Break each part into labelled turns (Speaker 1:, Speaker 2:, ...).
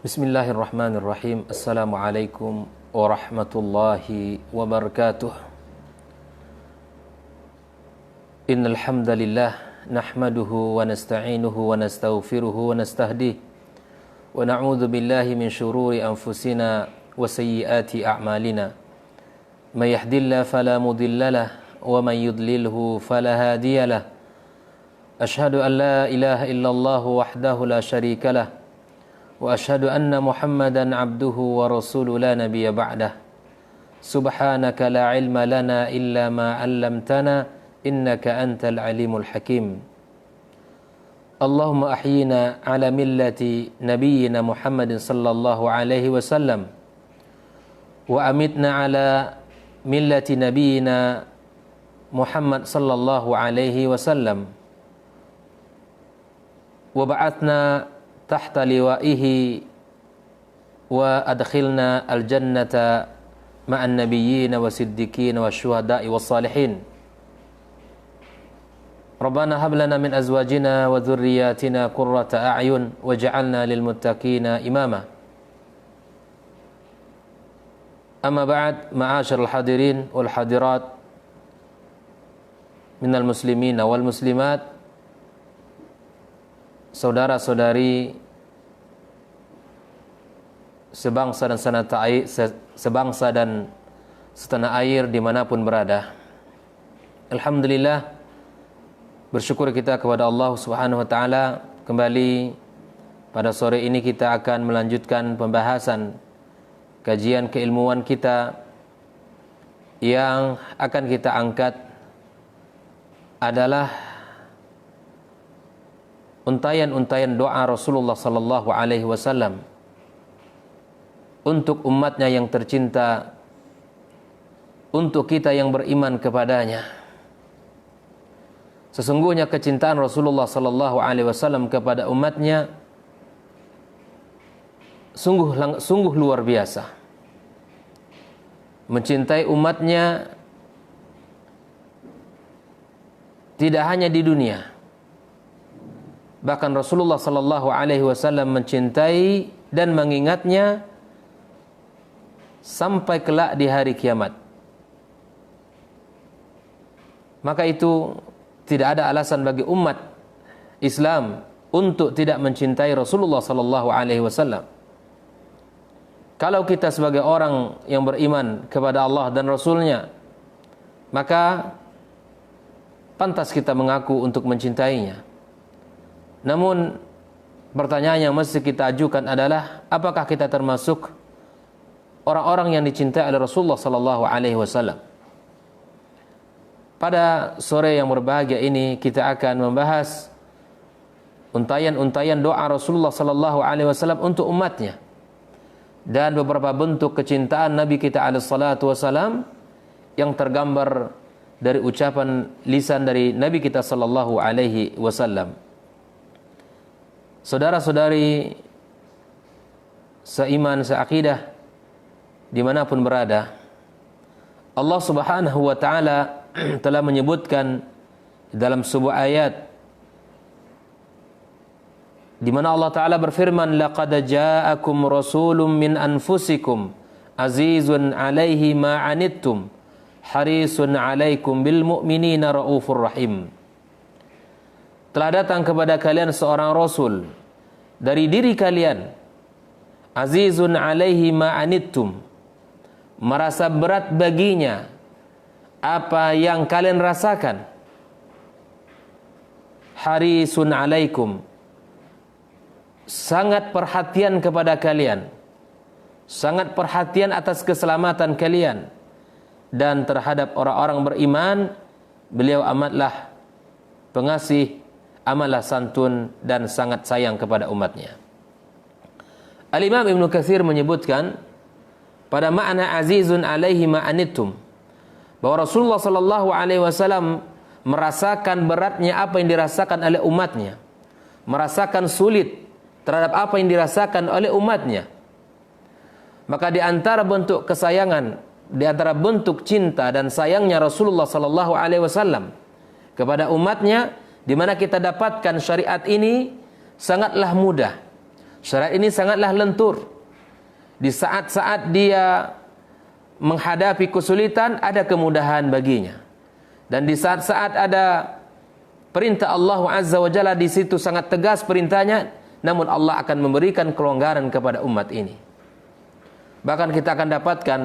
Speaker 1: Bismillahirrahmanirrahim. Assalamualaikum warahmatullahi wabarakatuh. Innal hamdalillah nahmaduhu wa nasta'inuhu wa nastaghfiruhu wa nastahdihi wa na'udzu billahi min shururi anfusina wa sayyiati a'malina. May yahdihillahu fala mudilla lahu wa may yudlilhu fala hadiya lahu. Ashhadu an la ilaha illallah wahdahu la syarika lahu wa ashhadu anna Muhammadan abduhu wa rasuluhu la nabiyya ba'dah. Subhanaka la ilma lana illa ma 'allamtana innaka antal alimul hakim. Allahumma ahyina ala millati nabiyyina Muhammadin sallallahu alaihi wasallam wa amitna ala millati nabiyyina Muhammad sallallahu alaihi wasallam wa ba'athna tahta liwa'ihi wa adkhilna al-jannata ma'an nabiyyin wa siddiqin wa syuhada'i wa salihin. Rabbana hab lana min azwajina wa dhurriyyatina qurrata a'yun waj'alna lil muttaqina imama. Amma ba'd, ma'asyiral hadirin wal hadirat minal muslimin wal muslimat, saudara-saudari sebangsa dan setanah air dimanapun berada. Alhamdulillah, bersyukur kita kepada Allah Subhanahu wa ta'ala. Kembali pada sore ini kita akan melanjutkan pembahasan kajian keilmuan kita. Yang akan kita angkat adalah untayan-untayan doa Rasulullah sallallahu alaihi wasallam untuk umatnya yang tercinta, untuk kita yang beriman kepadanya. Sesungguhnya kecintaan Rasulullah sallallahu alaihi wasallam kepada umatnya sungguh luar biasa. Mencintai umatnya tidak hanya di dunia, bahkan Rasulullah sallallahu alaihi wasallam mencintai dan mengingatnya sampai kelak di hari kiamat. Maka itu tidak ada alasan bagi umat Islam untuk tidak mencintai Rasulullah sallallahu alaihi wasallam. Kalau kita sebagai orang yang beriman kepada Allah dan Rasulnya, maka pantas kita mengaku untuk mencintainya. Namun pertanyaan yang mesti kita ajukan adalah, apakah kita termasuk orang-orang yang dicintai oleh Rasulullah sallallahu alaihi wasallam? Pada sore yang berbahagia ini kita akan membahas untayan-untayan doa Rasulullah sallallahu alaihi wasallam untuk umatnya dan beberapa bentuk kecintaan Nabi kita alaihi salatu wasallam yang tergambar dari ucapan lisan dari Nabi kita sallallahu alaihi wasallam. Saudara-saudari seiman, seakidah, dimanapun berada, Allah Subhanahu wa ta'ala telah menyebutkan dalam sebuah ayat di mana Allah Ta'ala berfirman, laqad ja'akum rasulun min anfusikum azizun 'alaihi ma 'anittum harisun 'alaikum bil mu'minina raufur rahim. Telah datang kepada kalian seorang rasul dari diri kalian, azizun 'alaihi ma 'anittum, merasa berat baginya apa yang kalian rasakan, harisun 'alaikum, sangat perhatian kepada kalian, sangat perhatian atas keselamatan kalian, dan terhadap orang-orang beriman beliau amatlah pengasih, amatlah santun, dan sangat sayang kepada umatnya. Al-Imam Ibnu Katsir menyebutkan pada makna azizun alaihi ma anittum, bahwa Rasulullah sallallahu alaihi wasallam merasakan beratnya apa yang dirasakan oleh umatnya, merasakan sulit terhadap apa yang dirasakan oleh umatnya. Maka di antara bentuk kesayangan, di antara bentuk cinta dan sayangnya Rasulullah sallallahu alaihi wasallam kepada umatnya, di mana kita dapatkan syariat ini sangatlah mudah, Syariat ini sangatlah lentur. Di saat-saat dia menghadapi kesulitan, ada kemudahan baginya. Dan di saat-saat ada perintah Allah Azza wa Jalla, di situ sangat tegas perintahnya, namun Allah akan memberikan kelonggaran kepada umat ini. Bahkan kita akan dapatkan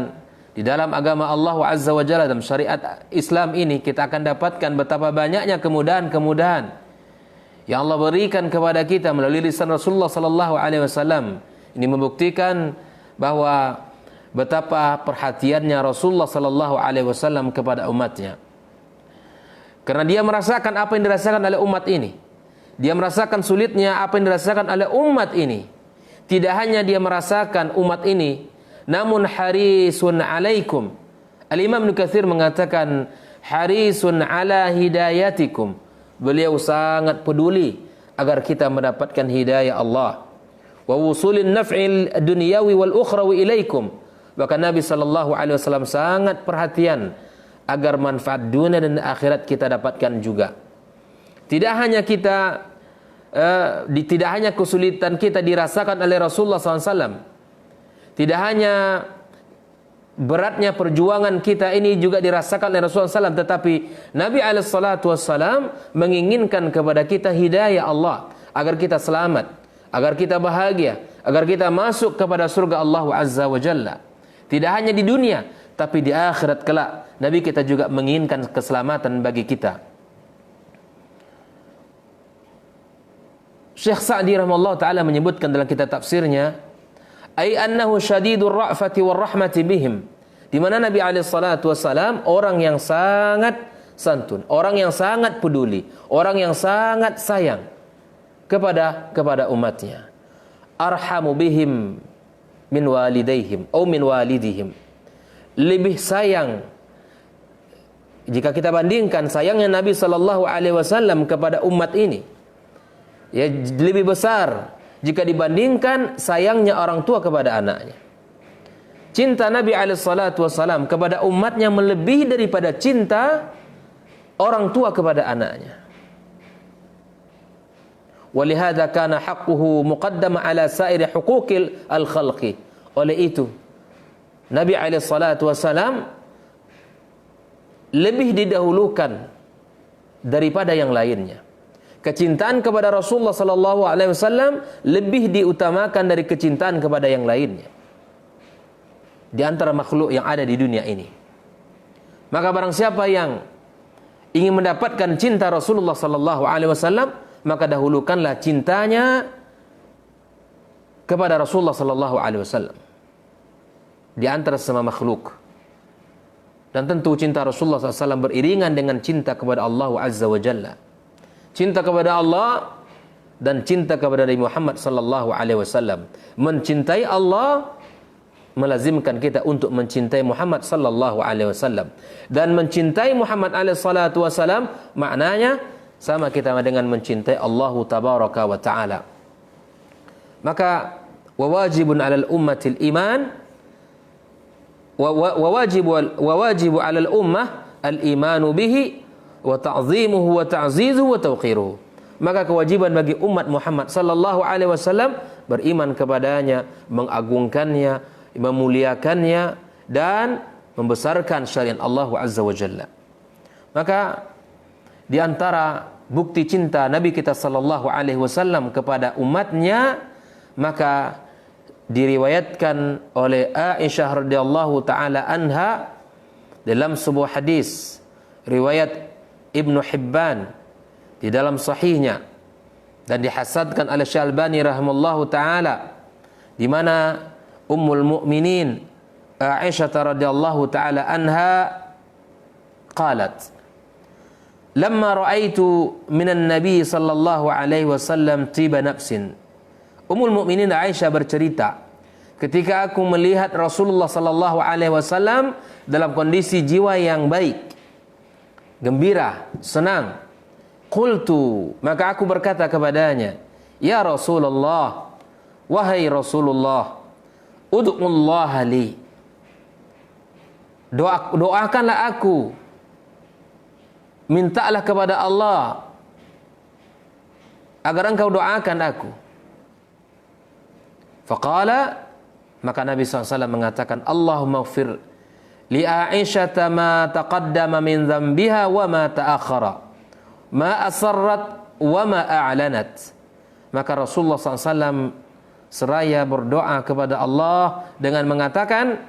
Speaker 1: di dalam agama Allah Azza wa Jalla, dalam syariat Islam ini, kita akan dapatkan betapa banyaknya kemudahan-kemudahan yang Allah berikan kepada kita melalui lisan Rasulullah sallallahu alaihi wasallam. Ini membuktikan bahwa betapa perhatiannya Rasulullah sallallahu alaihi wasallam kepada umatnya. Karena dia merasakan apa yang dirasakan oleh umat ini. Dia merasakan sulitnya apa yang dirasakan oleh umat ini. Tidak hanya dia merasakan umat ini, namun harisun alaikum. Al-Imam Ibnu Katsir mengatakan harisun ala hidayatikum. Beliau sangat peduli agar kita mendapatkan hidayah Allah. Wa wusulin naf'il dunyawi wal ukhrawi ilaikum. Bahkan Nabi sallallahu alaihi wasallam sangat perhatian agar manfaat dunia dan akhirat kita dapatkan juga. Tidak hanya kesulitan kita dirasakan oleh Rasulullah SAW. Tidak hanya beratnya perjuangan kita ini juga dirasakan oleh Rasulullah SAW, tetapi Nabi SAW menginginkan kepada kita hidayah Allah agar kita selamat, agar kita bahagia, agar kita masuk kepada surga Allah Azza wa Jalla. Tidak hanya di dunia, tapi di akhirat kelak Nabi kita juga menginginkan keselamatan bagi kita. Syekh Sa'di rahimahullah ta'ala menyebutkan dalam kitab tafsirnya, ay annahu syadidur ra'fati war rahmati bihim, di mana Nabi alaihi salatu wasalam orang yang sangat santun, orang yang sangat peduli, orang yang sangat sayang kepada umatnya. Arhamu bihim min walidaihim atau min walidihim. Lebih sayang, jika kita bandingkan sayangnya Nabi sallallahu alaihi wasallam kepada umat ini, ya lebih besar jika dibandingkan sayangnya orang tua kepada anaknya. Cinta Nabi alaihi salatu wasallam kepada umatnya melebihi daripada cinta orang tua kepada anaknya. Walihada kana haqquhu muqaddama ala sairi huquqil al-khalqi. Oleh itu Nabi alaihi salatu wasallam lebih didahulukan daripada yang lainnya. Kecintaan kepada Rasulullah sallallahu alaihi wasallam lebih diutamakan dari kecintaan kepada yang lainnya di antara makhluk yang ada di dunia ini. Maka barang siapa yang ingin mendapatkan cinta Rasulullah sallallahu alaihi wasallam, maka dahulukanlah cintanya kepada Rasulullah sallallahu alaihi wasallam di antara semua makhluk. Dan tentu cinta Rasulullah SAW beriringan dengan cinta kepada Allah Azza wa Jalla. Cinta kepada Allah dan cinta kepada Nabi Muhammad sallallahu alaihi wasallam. Mencintai Allah melazimkan kita untuk mencintai Muhammad sallallahu alaihi wasallam. Dan mencintai Muhammad alaihi salatu wasallam maknanya sama kita dengan mencintai Allah tabaraka wa taala. Maka wajibun 'alal ummatil iman wajibu 'alal ummah al-imanu bihi wa ta'zimuhu wa ta'zizuhu wa tawqiruhu. Maka kewajiban bagi umat Muhammad sallallahu alaihi wasallam beriman kepadanya, mengagungkannya, memuliakannya dan membesarkan syariat Allah Azza wa Jalla. Maka di antara bukti cinta Nabi kita sallallahu alaihi wasallam kepada umatnya, maka diriwayatkan oleh Aisyah radhiyallahu taala anha dalam sebuah hadis riwayat Ibnu Hibban di dalam sahihnya dan dihasankan oleh Syalbani rahimallahu taala, di mana Ummul Mukminin Aisyah radhiyallahu taala anha qalat, lamma ra'aitu minan nabi sallallahu alaihi wasallam tiba nafsin. Ummul Mukminin Aisyah bercerita, ketika aku melihat Rasulullah sallallahu alaihi wasallam dalam kondisi jiwa yang baik, gembira, senang, qultu, maka aku berkata kepadanya, ya Rasulullah, wahai Rasulullah, ud'ullaha li, doakanlah aku, mintalah kepada Allah agar engkau doakan aku. Faqala, maka Nabi SAW mengatakan, Allahumma ighfir li Aisyata ma taqaddama min dhanbiha wa ma ta'akhara, ma asarrat wa ma a'lanat. Maka Rasulullah SAW seraya berdoa kepada Allah dengan mengatakan,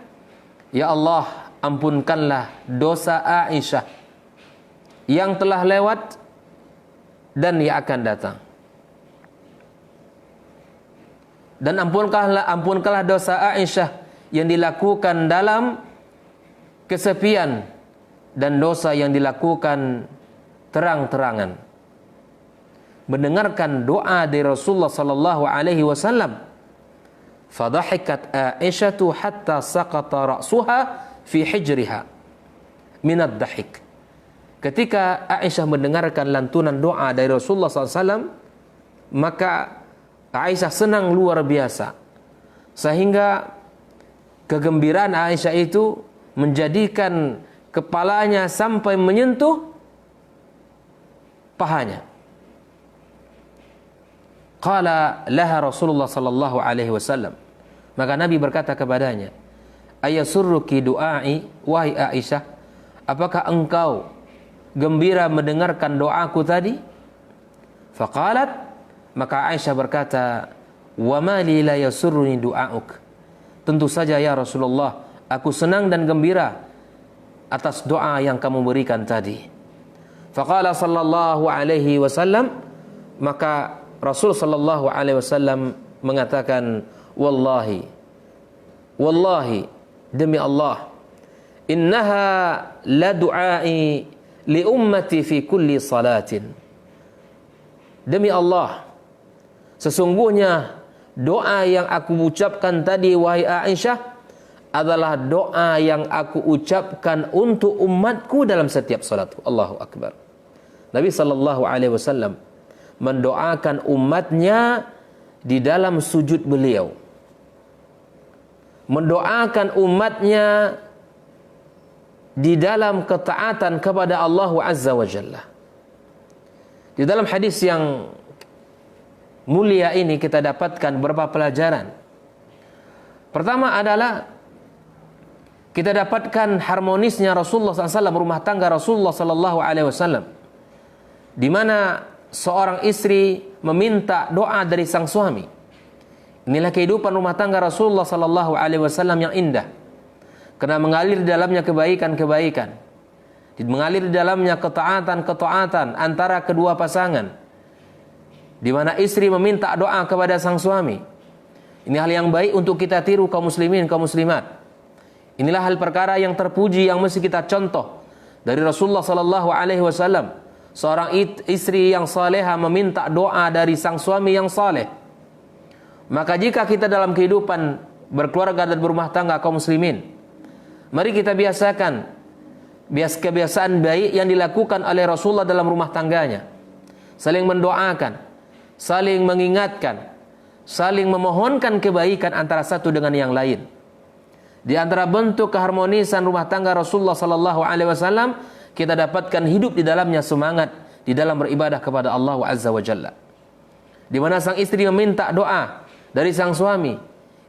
Speaker 1: Ya Allah, ampunkanlah dosa Aisyah yang telah lewat dan yang akan datang. Dan ampunkanlah dosa Aisyah yang dilakukan dalam kesepian dan dosa yang dilakukan terang-terangan. Mendengarkan doa dari Rasulullah sallallahu alaihi wasallam, fadhahikat Aisyatu hatta saqata ra'suha fi hijriha min ad-dhahik. Ketika Aisyah mendengarkan lantunan doa dari Rasulullah SAW, maka Aisyah senang luar biasa, sehingga kegembiraan Aisyah itu menjadikan kepalanya sampai menyentuh pahanya. Qala laha Rasulullah sallallahu alaihi wasallam, maka Nabi berkata kepadanya, ayasurruki du'ai, wahai Aisyah, apakah engkau gembira mendengarkan doaku tadi? Faqalat, maka Aisyah berkata, wa ma li la yasurruni du'auk. Tentu saja ya Rasulullah, aku senang dan gembira atas doa yang kamu berikan tadi. Faqala sallallahu alaihi wasallam, maka Rasul sallallahu alaihi wasallam mengatakan, wallahi demi Allah, innaha la du'ai li ummati fi kulli salatin. Demi Allah, sesungguhnya doa yang aku ucapkan tadi wahai Aisyah adalah doa yang aku ucapkan untuk umatku dalam setiap salat. Allahu akbar. Nabi sallallahu alaihi wasallam mendoakan umatnya di dalam sujud beliau, mendoakan umatnya di dalam ketaatan kepada Allah Azza wa Jalla. Di dalam hadis yang mulia ini kita dapatkan beberapa pelajaran. Pertama adalah kita dapatkan harmonisnya Rasulullah SAW, rumah tangga Rasulullah SAW, di mana seorang istri meminta doa dari sang suami. Inilah kehidupan rumah tangga Rasulullah SAW yang indah, karena mengalir di dalamnya kebaikan-kebaikan, mengalir di dalamnya ketaatan-ketaatan antara kedua pasangan, di mana istri meminta doa kepada sang suami. Ini hal yang baik untuk kita tiru kaum muslimin, kaum muslimat. Inilah hal perkara yang terpuji yang mesti kita contoh dari Rasulullah SAW. Seorang istri yang saleha meminta doa dari sang suami yang saleh. Maka jika kita dalam kehidupan berkeluarga dan berumah tangga kaum muslimin, mari kita biasakan kebiasaan baik yang dilakukan oleh Rasulullah dalam rumah tangganya. Saling mendoakan, saling mengingatkan, saling memohonkan kebaikan antara satu dengan yang lain. Di antara bentuk keharmonisan rumah tangga Rasulullah SAW, kita dapatkan hidup di dalamnya semangat di dalam beribadah kepada Allah Azza wa Jalla. Di mana sang istri meminta doa dari sang suami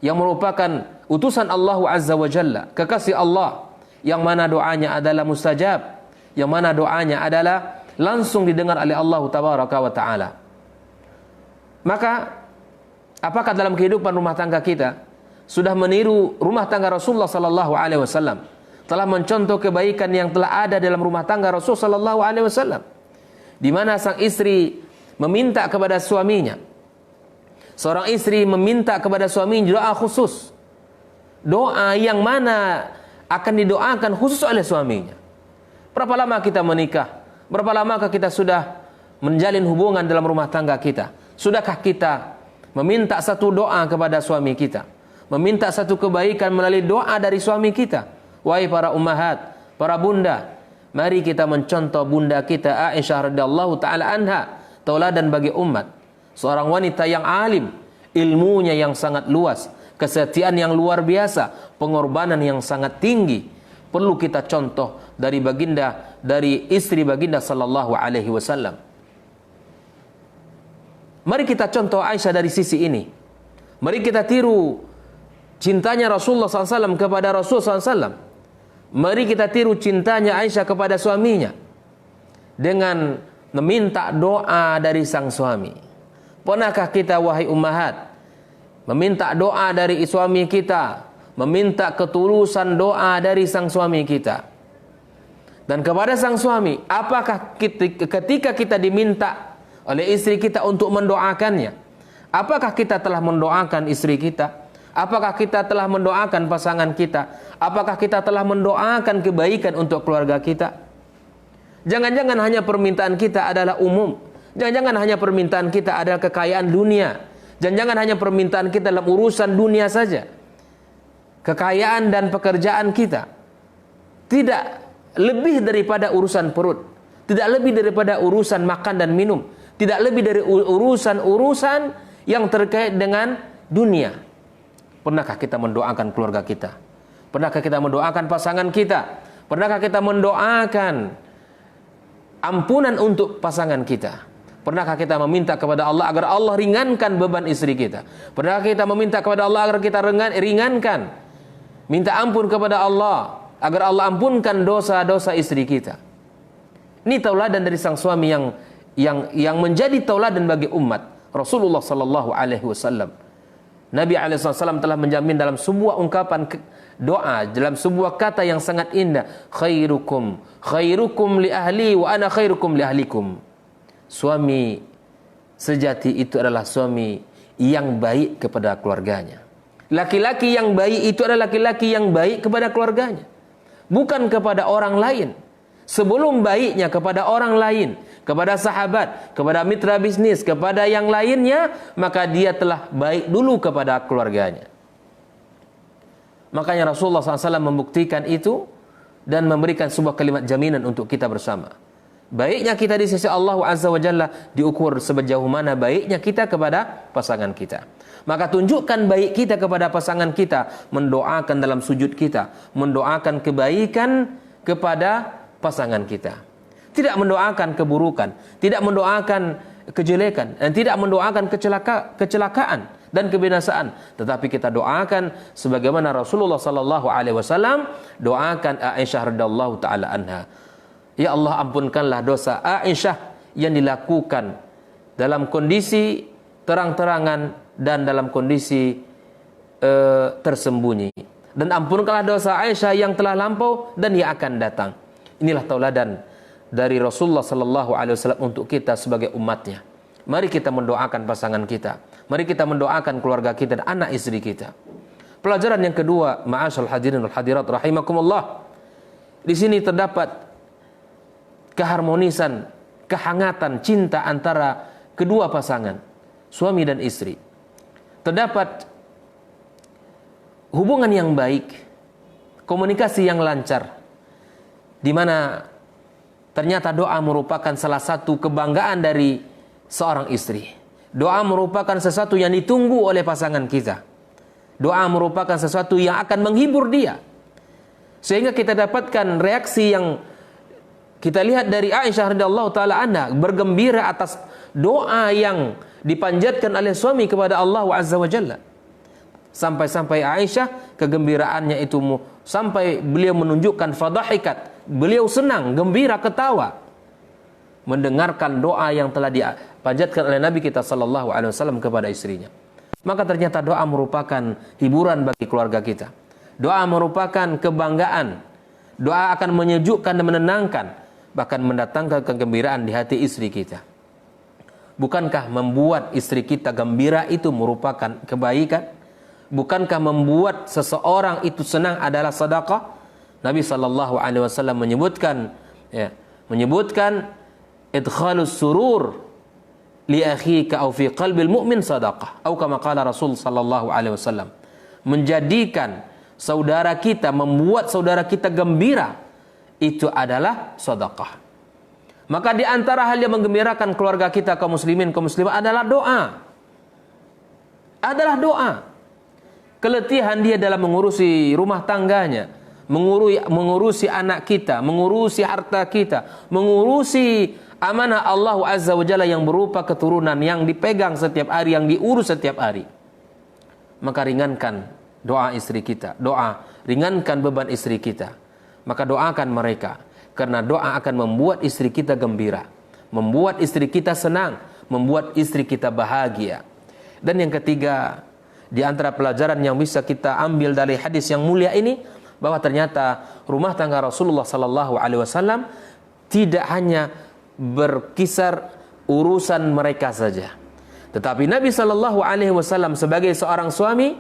Speaker 1: yang merupakan utusan Allah Azza wa Jalla, kekasih Allah, yang mana doanya adalah mustajab, yang mana doanya adalah langsung didengar oleh Allah Tabaraka wa Ta'ala. Maka apakah dalam kehidupan rumah tangga kita sudah meniru rumah tangga Rasulullah sallallahu alaihi wasallam, telah mencontoh kebaikan yang telah ada dalam rumah tangga Rasul sallallahu alaihi wasallam, di mana sang istri meminta kepada suaminya, seorang istri meminta kepada suaminya doa khusus, doa yang mana akan didoakan khusus oleh suaminya. Berapa lama kita menikah? Berapa lamakah kita sudah menjalin hubungan dalam rumah tangga kita? Sudahkah kita meminta satu doa kepada suami kita, meminta satu kebaikan melalui doa dari suami kita? Wahai para ummahat, para bunda, mari kita mencontoh bunda kita Aisyah radhiyallahu taala anha, tauladan bagi umat. Seorang wanita yang alim, ilmunya yang sangat luas, kesetiaan yang luar biasa, pengorbanan yang sangat tinggi. Perlu kita contoh dari istri baginda sallallahu alaihi wasallam. Mari kita contoh Aisyah dari sisi ini. Mari kita tiru cintanya Rasulullah SAW kepada Rasulullah SAW. Mari kita tiru cintanya Aisyah kepada suaminya dengan meminta doa dari sang suami. Pernahkah kita, wahai ummahat, meminta doa dari suami kita, meminta ketulusan doa dari sang suami kita? Dan kepada sang suami, apakah ketika kita diminta oleh istri kita untuk mendoakannya, apakah kita telah mendoakan istri kita? Apakah kita telah mendoakan pasangan kita? Apakah kita telah mendoakan kebaikan untuk keluarga kita? Jangan-jangan hanya permintaan kita adalah umum. Jangan-jangan hanya permintaan kita adalah kekayaan dunia. Jangan-jangan hanya permintaan kita dalam urusan dunia saja. Kekayaan dan pekerjaan kita tidak lebih daripada urusan perut, tidak lebih daripada urusan makan dan minum, tidak lebih dari urusan-urusan yang terkait dengan dunia. Pernahkah kita mendoakan keluarga kita? Pernahkah kita mendoakan pasangan kita? Pernahkah kita mendoakan ampunan untuk pasangan kita? Pernahkah kita meminta kepada Allah agar Allah ringankan beban istri kita? Pernahkah kita meminta kepada Allah agar kita ringankan, minta ampun kepada Allah agar Allah ampunkan dosa-dosa istri kita? Ini tauladan dari sang suami yang menjadi tauladan bagi umat Rasulullah sallallahu alaihi wasallam. Nabi alaihi wasallam telah menjamin dalam sebuah ungkapan doa, dalam sebuah kata yang sangat indah, khairukum li ahli wa ana khairukum li ahlikum. Suami sejati itu adalah suami yang baik kepada keluarganya. Laki-laki yang baik itu adalah laki-laki yang baik kepada keluarganya, bukan kepada orang lain. Sebelum baiknya kepada orang lain, kepada sahabat, kepada mitra bisnis, kepada yang lainnya, maka dia telah baik dulu kepada keluarganya. Makanya Rasulullah SAW membuktikan itu dan memberikan sebuah kalimat jaminan untuk kita bersama. Baiknya kita di sisi Allah Azza wa Jalla diukur sejauh mana baiknya kita kepada pasangan kita. Maka tunjukkan baik kita kepada pasangan kita, mendoakan dalam sujud kita, mendoakan kebaikan kepada pasangan kita. Tidak mendoakan keburukan, tidak mendoakan kejelekan, dan tidak mendoakan kecelakaan dan kebinasaan, tetapi kita doakan sebagaimana Rasulullah sallallahu alaihi wasallam doakan Aisyah radhiyallahu taala anha. Ya Allah, ampunkanlah dosa Aisyah yang dilakukan dalam kondisi terang-terangan dan dalam kondisi tersembunyi, dan ampunkanlah dosa Aisyah yang telah lampau dan yang akan datang. Inilah tauladan dari Rasulullah sallallahu alaihi wasallam untuk kita sebagai umatnya. Mari kita mendoakan pasangan kita, mari kita mendoakan keluarga kita dan anak istri kita. Pelajaran yang kedua, ma'asyal hadirin wal hadirat rahimakumullah. Di sini terdapat keharmonisan, kehangatan cinta antara kedua pasangan, suami dan istri. Terdapat hubungan yang baik, komunikasi yang lancar, di mana ternyata doa merupakan salah satu kebanggaan dari seorang istri. Doa merupakan sesuatu yang ditunggu oleh pasangan kita. Doa merupakan sesuatu yang akan menghibur dia. Sehingga kita dapatkan reaksi yang kita lihat dari Aisyah radhiyallahu taala anha, bergembira atas doa yang dipanjatkan oleh suami kepada Allah Azza wa Jalla. Sampai-sampai Aisyah kegembiraannya itu sampai beliau menunjukkan fadhahikat, beliau senang, gembira, ketawa mendengarkan doa yang telah dipanjatkan oleh Nabi kita sallallahu alaihi wasallam kepada istrinya. Maka ternyata doa merupakan hiburan bagi keluarga kita. Doa merupakan kebanggaan. Doa akan menyejukkan dan menenangkan, bahkan mendatangkan kegembiraan di hati istri kita. Bukankah membuat istri kita gembira itu merupakan kebaikan? Bukankah membuat seseorang itu senang adalah sedekah? Nabi sallallahu alaihi wasallam menyebutkan idkhalus surur li akhika aw fi qalbil mu'min sadaqah, atau kama qala Rasul sallallahu alaihi wasallam. Menjadikan saudara kita, membuat saudara kita gembira, itu adalah sedekah. Maka di antara hal yang menggembirakan keluarga kita kaum muslimin, kaum muslimat adalah doa. Adalah doa. Keletihan dia dalam mengurusi rumah tangganya, mengurusi anak kita, mengurusi harta kita, mengurusi amanah Allah Azza wa Jalla yang berupa keturunan yang dipegang setiap hari, yang diurus setiap hari. maka ringankan doa istri kita. Ringankan beban istri kita. Maka doakan mereka. Karena doa akan membuat istri kita gembira, membuat istri kita senang, membuat istri kita bahagia. Dan yang ketiga, di antara pelajaran yang bisa kita ambil dari hadis yang mulia ini, bahwa ternyata rumah tangga Rasulullah sallallahu alaihi wasallam tidak hanya berkisar urusan mereka saja, tetapi Nabi sallallahu alaihi wasallam sebagai seorang suami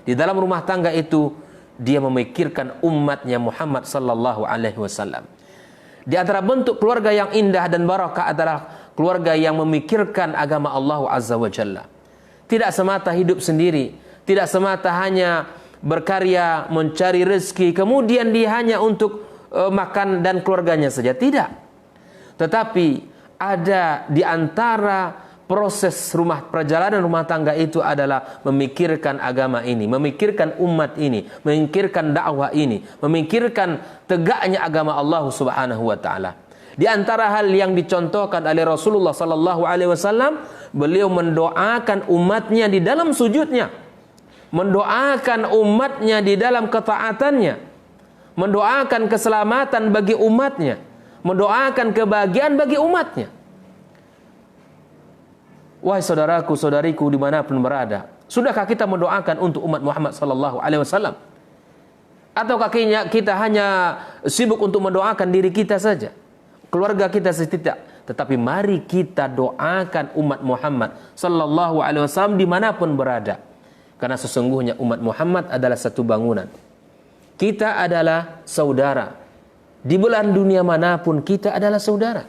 Speaker 1: di dalam rumah tangga itu dia memikirkan umatnya Muhammad sallallahu alaihi wasallam. Di antara bentuk keluarga yang indah dan barakah adalah keluarga yang memikirkan agama Allah Azza wa Jalla. Tidak semata hidup sendiri, tidak semata hanya berkarya mencari rezeki, kemudian dia hanya untuk makan dan keluarganya saja. Tidak. Tetapi ada di antara proses perjalanan rumah tangga itu adalah memikirkan agama ini, memikirkan umat ini, memikirkan dakwah ini, memikirkan tegaknya agama Allah Subhanahu wa taala. Di antara hal yang dicontohkan oleh Rasulullah sallallahu alaihi wasallam, beliau mendoakan umatnya di dalam sujudnya, mendoakan umatnya di dalam ketaatannya, mendoakan keselamatan bagi umatnya, mendoakan kebahagiaan bagi umatnya. Wahai saudaraku, saudariku dimanapun berada, sudahkah kita mendoakan untuk umat Muhammad sallallahu alaihi wasallam? Ataukah kita hanya sibuk untuk mendoakan diri kita saja, keluarga kita tidak? Tetapi mari kita doakan umat Muhammad sallallahu alaihi wasallam dimanapun berada. Karena sesungguhnya umat Muhammad adalah satu bangunan. Kita adalah saudara. Di belahan dunia manapun kita adalah saudara.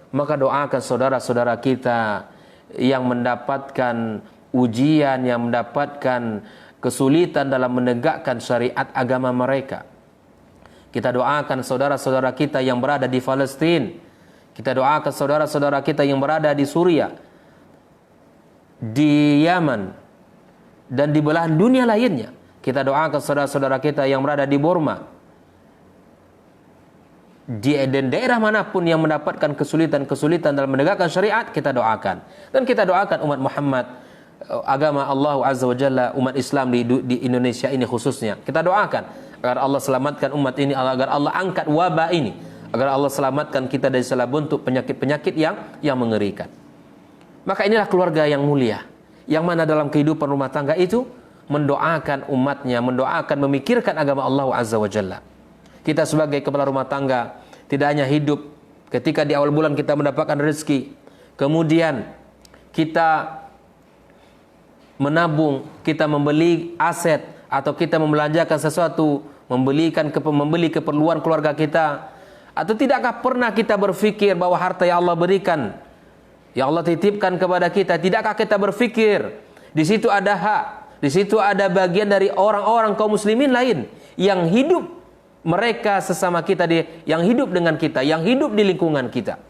Speaker 1: Maka doakan saudara-saudara kita yang mendapatkan ujian, yang mendapatkan kesulitan dalam menegakkan syariat agama mereka. Kita doakan saudara-saudara kita yang berada di Palestina. Kita doakan saudara-saudara kita yang berada di Suriah, di Yaman, dan di belahan dunia lainnya. Kita doakan saudara-saudara kita yang berada di Burma, di daerah manapun yang mendapatkan kesulitan-kesulitan dalam menegakkan syariat, kita doakan. Dan kita doakan umat Muhammad, agama Allah Azza wa Jalla, umat Islam di Indonesia ini khususnya. Kita doakan agar Allah selamatkan umat ini, agar Allah angkat wabah ini, agar Allah selamatkan kita dari segala bentuk penyakit-penyakit yang mengerikan. Maka inilah keluarga yang mulia, yang mana dalam kehidupan rumah tangga itu mendoakan umatnya, mendoakan, memikirkan agama Allah Azza wa Jalla. Kita sebagai kepala rumah tangga tidak hanya hidup ketika di awal bulan kita mendapatkan rezeki, kemudian kita menabung, kita membeli aset atau kita membelanjakan sesuatu, membeli keperluan keluarga kita. Atau tidakkah pernah kita berpikir bahwa harta yang Allah berikan, yang Allah titipkan kepada kita, tidakkah kita berpikir di situ ada hak, di situ ada bagian dari orang-orang kaum muslimin lain yang hidup, mereka sesama kita, yang hidup dengan kita, yang hidup di lingkungan kita.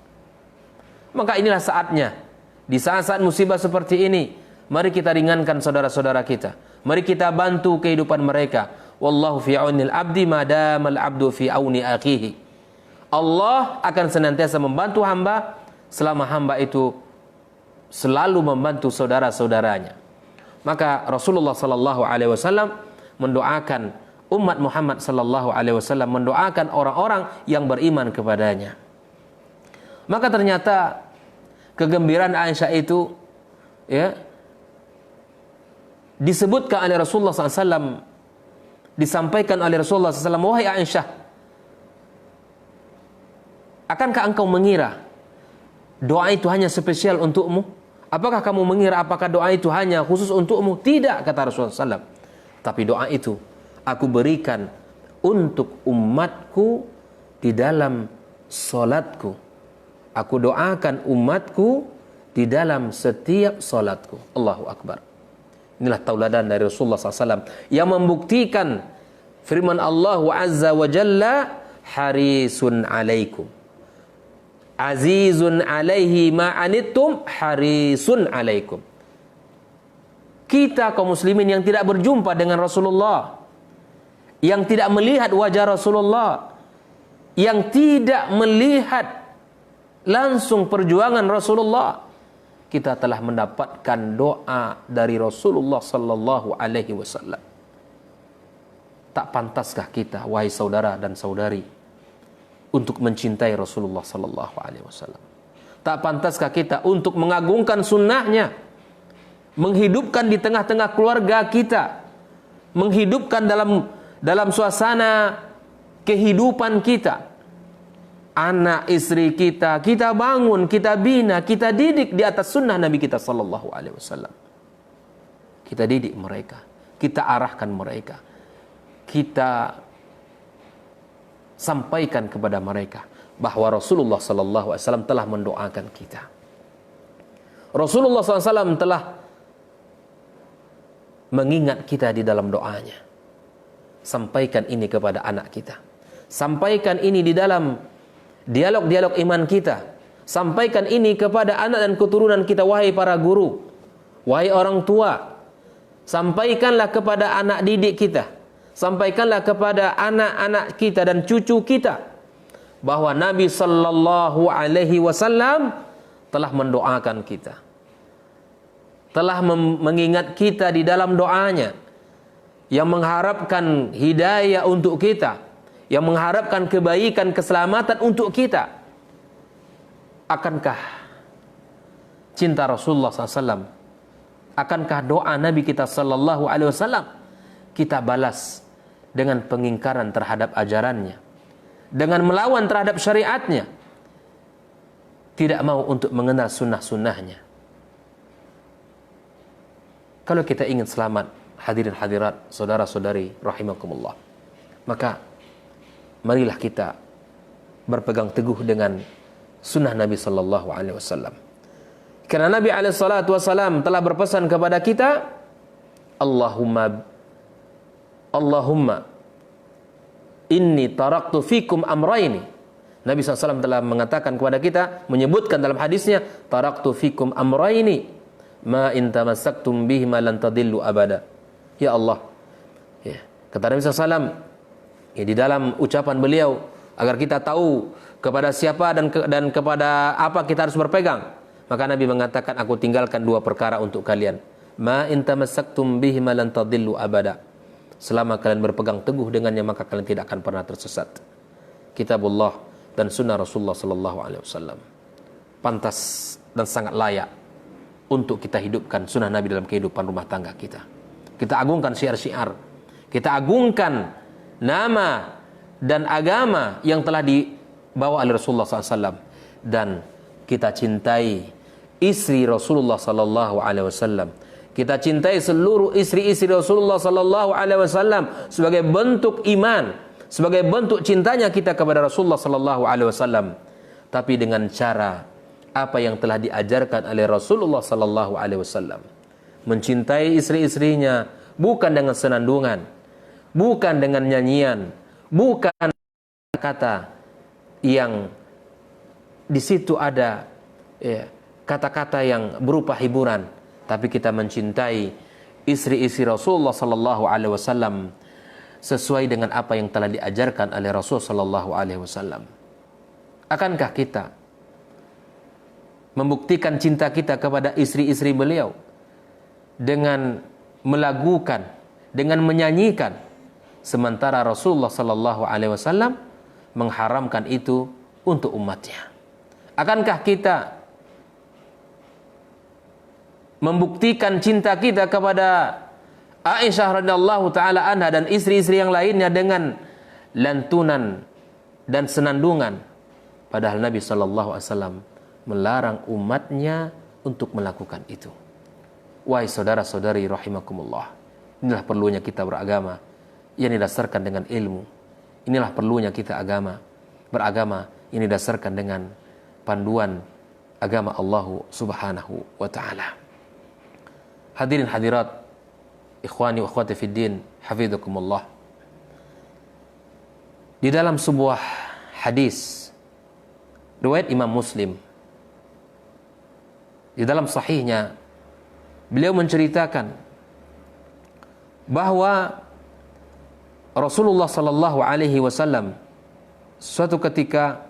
Speaker 1: Maka inilah saatnya, di saat-saat musibah seperti ini, mari kita ringankan saudara-saudara kita. Mari kita bantu kehidupan mereka. Wallahu fi aunil abdi madamal abdu fi auni akhihi. Allah akan senantiasa membantu hamba selama hamba itu selalu membantu saudara-saudaranya. Maka Rasulullah sallallahu alaihi wasallam mendoakan umat Muhammad sallallahu alaihi wasallam, mendoakan orang-orang yang beriman kepadanya. Maka ternyata kegembiraan Aisyah itu disebutkan oleh Rasulullah SAW, disampaikan oleh Rasulullah SAW, wahai Aisyah, akankah engkau mengira doa itu hanya spesial untukmu? Apakah kamu mengira apakah doa itu hanya khusus untukmu? Tidak, kata Rasulullah SAW. Tapi doa itu aku berikan untuk umatku di dalam solatku. Aku doakan umatku di dalam setiap solatku. Allahu Akbar. Inilah tauladan dari Rasulullah SAW yang membuktikan firman Allah Azza wa Jalla, harisun alaikum, azizun alaihi ma'anittum, harisun alaikum. Kita kaum muslimin yang tidak berjumpa dengan Rasulullah, yang tidak melihat wajah Rasulullah, yang tidak melihat langsung perjuangan Rasulullah, kita telah mendapatkan doa dari Rasulullah sallallahu alaihi wasallam. Tak pantaskah kita, wahai saudara dan saudari, untuk mencintai Rasulullah sallallahu alaihi wasallam? Tak pantaskah kita untuk mengagungkan sunnahnya, menghidupkan di tengah-tengah keluarga kita, menghidupkan dalam suasana kehidupan kita, anak istri kita, kita bangun, kita bina, kita didik di atas sunnah Nabi kita sallallahu alaihi wasallam. Kita didik mereka, kita arahkan mereka, kita sampaikan kepada mereka bahwa Rasulullah sallallahu alaihi wasallam telah mendoakan kita. Rasulullah SAW telah mengingat kita di dalam doanya. Sampaikan ini kepada anak kita. Sampaikan ini di dalam dialog-dialog iman kita. Sampaikan ini kepada anak dan keturunan kita, wahai para guru, wahai orang tua. Sampaikanlah kepada anak didik kita. Sampaikanlah kepada anak-anak kita dan cucu kita bahwa Nabi sallallahu alaihi wasallam telah mendoakan kita, telah mengingat kita di dalam doanya, yang mengharapkan hidayah untuk kita, yang mengharapkan kebaikan, keselamatan untuk kita. Akankah cinta Rasulullah SAW, akankah doa Nabi kita sallallahu alaihi wasallam kita balas dengan pengingkaran terhadap ajarannya, dengan melawan terhadap syariatnya, tidak mau untuk mengenal sunnah-sunnahnya? Kalau kita ingin selamat, hadirin hadirat, saudara-saudari rahimakumullah, maka marilah kita berpegang teguh dengan sunnah Nabi sallallahu alaihi wasallam. Karena Nabi alaihi salatu wasallam telah berpesan kepada kita, Allahumma inni taraktu fikum amraini. Nabi SAW telah mengatakan kepada kita, menyebutkan dalam hadisnya, taraktu fikum amraini ma in tamassaktum bihima lan tadillu abada. Ya Allah, ya, kata Nabi SAW, ya, di dalam ucapan beliau, agar kita tahu kepada siapa dan kepada apa kita harus berpegang, maka Nabi mengatakan, aku tinggalkan dua perkara untuk kalian. Ma in tamassaktum bihima lan tadillu abada. Selama kalian berpegang teguh dengannya, maka kalian tidak akan pernah tersesat. Kitabullah dan sunnah Rasulullah sallallahu alaihi wasallam pantas dan sangat layak untuk kita hidupkan sunnah Nabi dalam kehidupan rumah tangga kita. Kita agungkan syiar-syiar, kita agungkan nama dan agama yang telah dibawa oleh Rasulullah SAW, dan kita cintai istri Rasulullah sallallahu alaihi wasallam. Kita cintai seluruh istri-istri Rasulullah sallallahu alaihi wasallam sebagai bentuk iman, sebagai bentuk cintanya kita kepada Rasulullah sallallahu alaihi wasallam, tapi dengan cara apa yang telah diajarkan oleh Rasulullah sallallahu alaihi wasallam. Mencintai istri-istrinya bukan dengan senandungan, bukan dengan nyanyian, bukan kata yang di situ ada kata-kata yang berupa hiburan, tapi kita mencintai istri-istri Rasulullah sallallahu alaihi wasallam sesuai dengan apa yang telah diajarkan oleh Rasul sallallahu alaihi wasallam. Akankah kita membuktikan cinta kita kepada istri-istri beliau dengan melagukan, dengan menyanyikan, sementara Rasulullah sallallahu alaihi wasallam mengharamkan itu untuk umatnya? Akankah kita membuktikan cinta kita kepada Aisyah radhiyallahu taala anha dan istri-istri yang lainnya dengan lantunan dan senandungan, padahal Nabi sallallahu alaihi wasallam melarang umatnya untuk melakukan itu? Wahai saudara-saudari rahimakumullah, inilah perlunya kita beragama yang didasarkan dengan ilmu. Inilah perlunya kita beragama ini didasarkan dengan panduan agama Allah Subhanahu wa taala. Hadirin hadirat, ikhwani wa akhwati fid din, hafizakumullah. Di dalam sebuah hadis riwayat Imam Muslim, di dalam sahihnya, beliau menceritakan bahwa Rasulullah sallallahu alaihi wasallam suatu ketika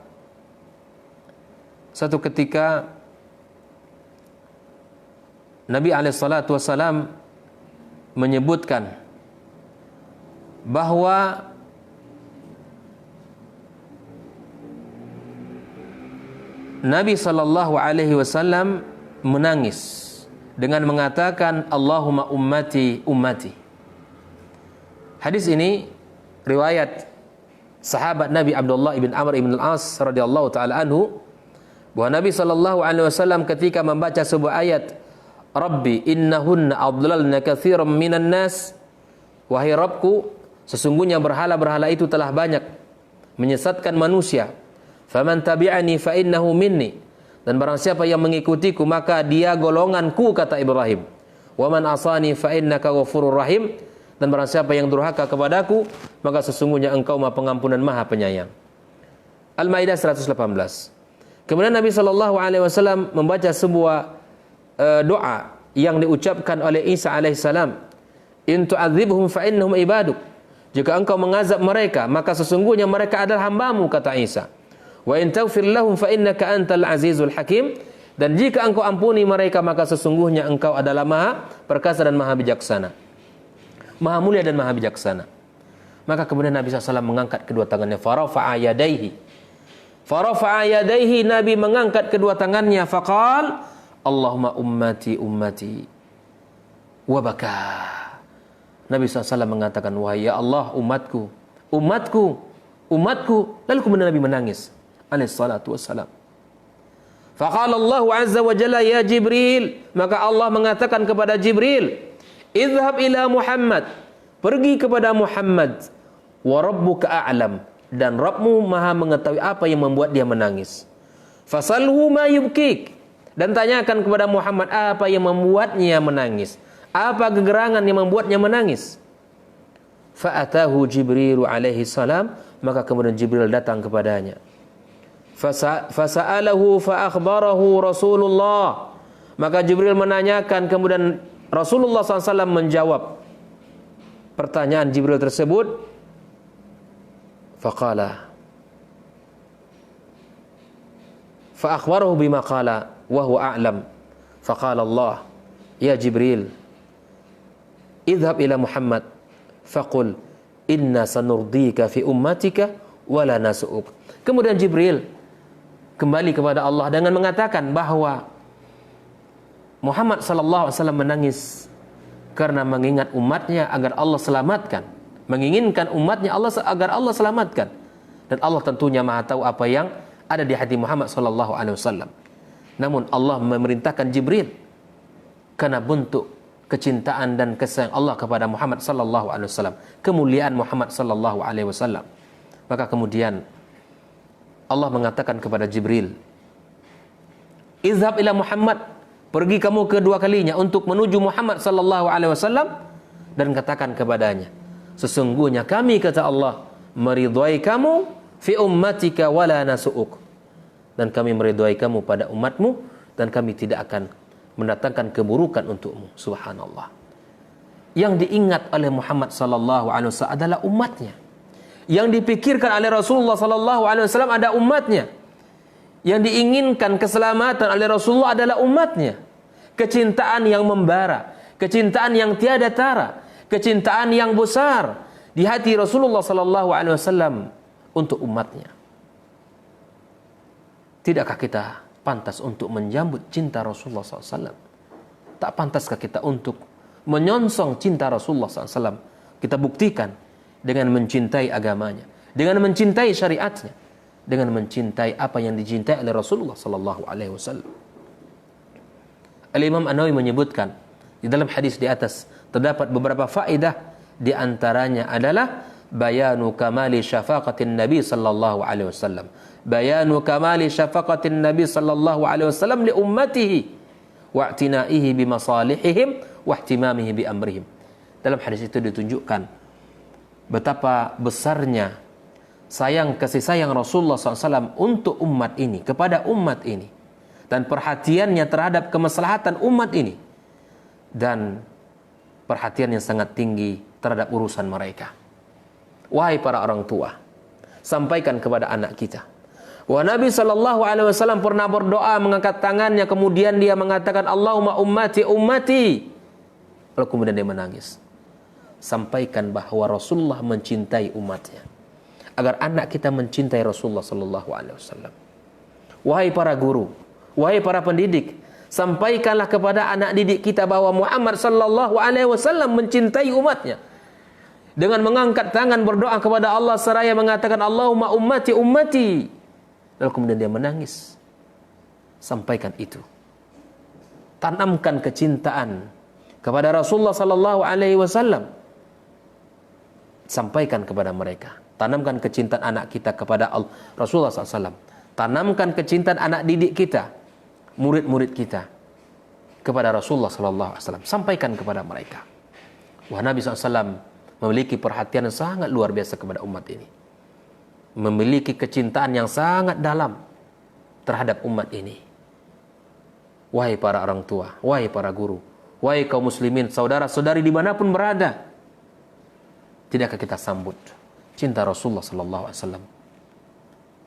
Speaker 1: Nabi SAW menyebutkan bahwa Nabi SAW menangis dengan mengatakan Allahumma ummati ummati. Hadis ini riwayat sahabat Nabi Abdullah ibn Amr ibn al-As radhiyallahu taala anhu, bahwa Nabi SAW ketika membaca sebuah ayat, Rabbi innahunna adlalna katsiran minan nas, wahai Rabbku, sesungguhnya berhala-berhala itu telah banyak menyesatkan manusia. Faman tabi'ani fa innahu minni, dan barang siapa yang mengikutiku maka dia golonganku, kata Ibrahim. Wa man asani fa innaka ghafurur rahim, dan barang siapa yang durhaka kepadaku maka sesungguhnya engkau Maha Pengampunan Maha Penyayang. Al-Maidah 118. Kemudian Nabi SAW membaca sebuah doa yang diucapkan oleh Isa alaihissalam, in tu'adzibhum fa innahum ibaduk, jika engkau mengazab mereka maka sesungguhnya mereka adalah hambamu, kata Isa. Wa in taghfir lahum fa innaka antal azizul hakim, dan jika engkau ampuni mereka maka sesungguhnya engkau adalah Maha Perkasa dan Maha Bijaksana, Maha Mulia dan Maha Bijaksana. Maka kemudian Nabi SAW mengangkat kedua tangannya, farafa'a yadaihi, Nabi mengangkat kedua tangannya, faqal Allahumma ummati ummati wa baka. Nabi SAW mengatakan, wahai ya Allah, umatku, umatku, umatku. Lalu kemudian Nabi menangis alaihissalatu wassalam. Faqala Allah azza wa jalla ya Jibril, maka Allah mengatakan kepada Jibril, idhhab ila Muhammad, pergi kepada Muhammad, wa rabbuka a'lam, dan Rabbmu Maha mengetahui apa yang membuat dia menangis. Fasalhu ma yubkik, dan tanyakan kepada Muhammad apa yang membuatnya menangis, apa kegerangan yang membuatnya menangis. Fa'atahu Jibril alaihi salam, maka kemudian Jibril datang kepadanya. Fasa'alahu fa'akhbarahu Rasulullah, maka Jibril menanyakan, kemudian Rasulullah SAW menjawab pertanyaan Jibril tersebut. Faqala fa'akhbarahu bima qala wa huwa a'lam. Faqala Allah, ya Jibril, idhhab ila Muhammad faqul inna sanurdika fi ummatika wala nasu'uk. Kemudian Jibril kembali kepada Allah dengan mengatakan bahwa Muhammad SAW menangis karena mengingat umatnya agar Allah selamatkan, menginginkan umatnya agar Allah selamatkan, dan Allah tentunya Maha tahu apa yang ada di hati Muhammad SAW. Namun Allah memerintahkan Jibril karena bentuk kecintaan dan kesayang Allah kepada Muhammad SAW, kemuliaan Muhammad SAW. Maka kemudian Allah mengatakan kepada Jibril, izhab ila Muhammad, pergi kamu kedua kalinya untuk menuju Muhammad SAW, dan katakan kepadanya, sesungguhnya kami, kata Allah, meridhai kamu fi ummatika wala nasu'uk, dan kami meridhai kamu pada umatmu, dan kami tidak akan mendatangkan keburukan untukmu. Subhanallah. Yang diingat oleh Muhammad SAW adalah umatnya. Yang dipikirkan oleh Rasulullah SAW ada umatnya. Yang diinginkan keselamatan oleh Rasulullah adalah umatnya. Kecintaan yang membara, kecintaan yang tiada tara, kecintaan yang besar di hati Rasulullah SAW untuk umatnya. Tidakkah kita pantas untuk menjambut cinta Rasulullah SAW? Tak pantaskah kita untuk menyongsong cinta Rasulullah SAW? Kita buktikan dengan mencintai agamanya, dengan mencintai syariatnya, dengan mencintai apa yang dicintai oleh Rasulullah SAW. Al-Imam An-Nawawi menyebutkan di dalam hadis di atas terdapat beberapa faedah, di antaranya adalah bayanu kamali syafaqatin Nabi sallallahu alaihi wasallam. Bayanu kamali syafaqatin Nabi sallallahu alaihi wasallam li ummatihi wa i'tinaihi bi masalihihim wa ihtimamihi bi amrihim. Dalam hadis itu ditunjukkan betapa besarnya kasih sayang Rasulullah SAW untuk umat ini, kepada umat ini, dan perhatiannya terhadap kemaslahatan umat ini, dan perhatian yang sangat tinggi terhadap urusan mereka. Wahai para orang tua, sampaikan kepada anak kita Wah, Nabi SAW pernah berdoa mengangkat tangannya, kemudian dia mengatakan Allahumma ummati ummati. Lalu kemudian dia menangis. Sampaikan bahwa Rasulullah mencintai umatnya, agar anak kita mencintai Rasulullah SAW. Wahai para guru, wahai para pendidik, sampaikanlah kepada anak didik kita bahwa Muhammad SAW mencintai umatnya, dengan mengangkat tangan berdoa kepada Allah seraya mengatakan Allahumma ummati ummati. Lalu kemudian dia menangis. Sampaikan itu. Tanamkan kecintaan kepada Rasulullah SAW. Sampaikan kepada mereka. Tanamkan kecintaan anak kita kepada Rasulullah SAW. Tanamkan kecintaan anak didik kita, murid-murid kita, kepada Rasulullah SAW. Sampaikan kepada mereka. Wah, Nabi SAW memiliki perhatian yang sangat luar biasa kepada umat ini. Memiliki kecintaan yang sangat dalam terhadap umat ini. Wahai para orang tua, wahai para guru, wahai kaum muslimin, saudara-saudari dimanapun berada, tidakkah kita sambut cinta Rasulullah SAW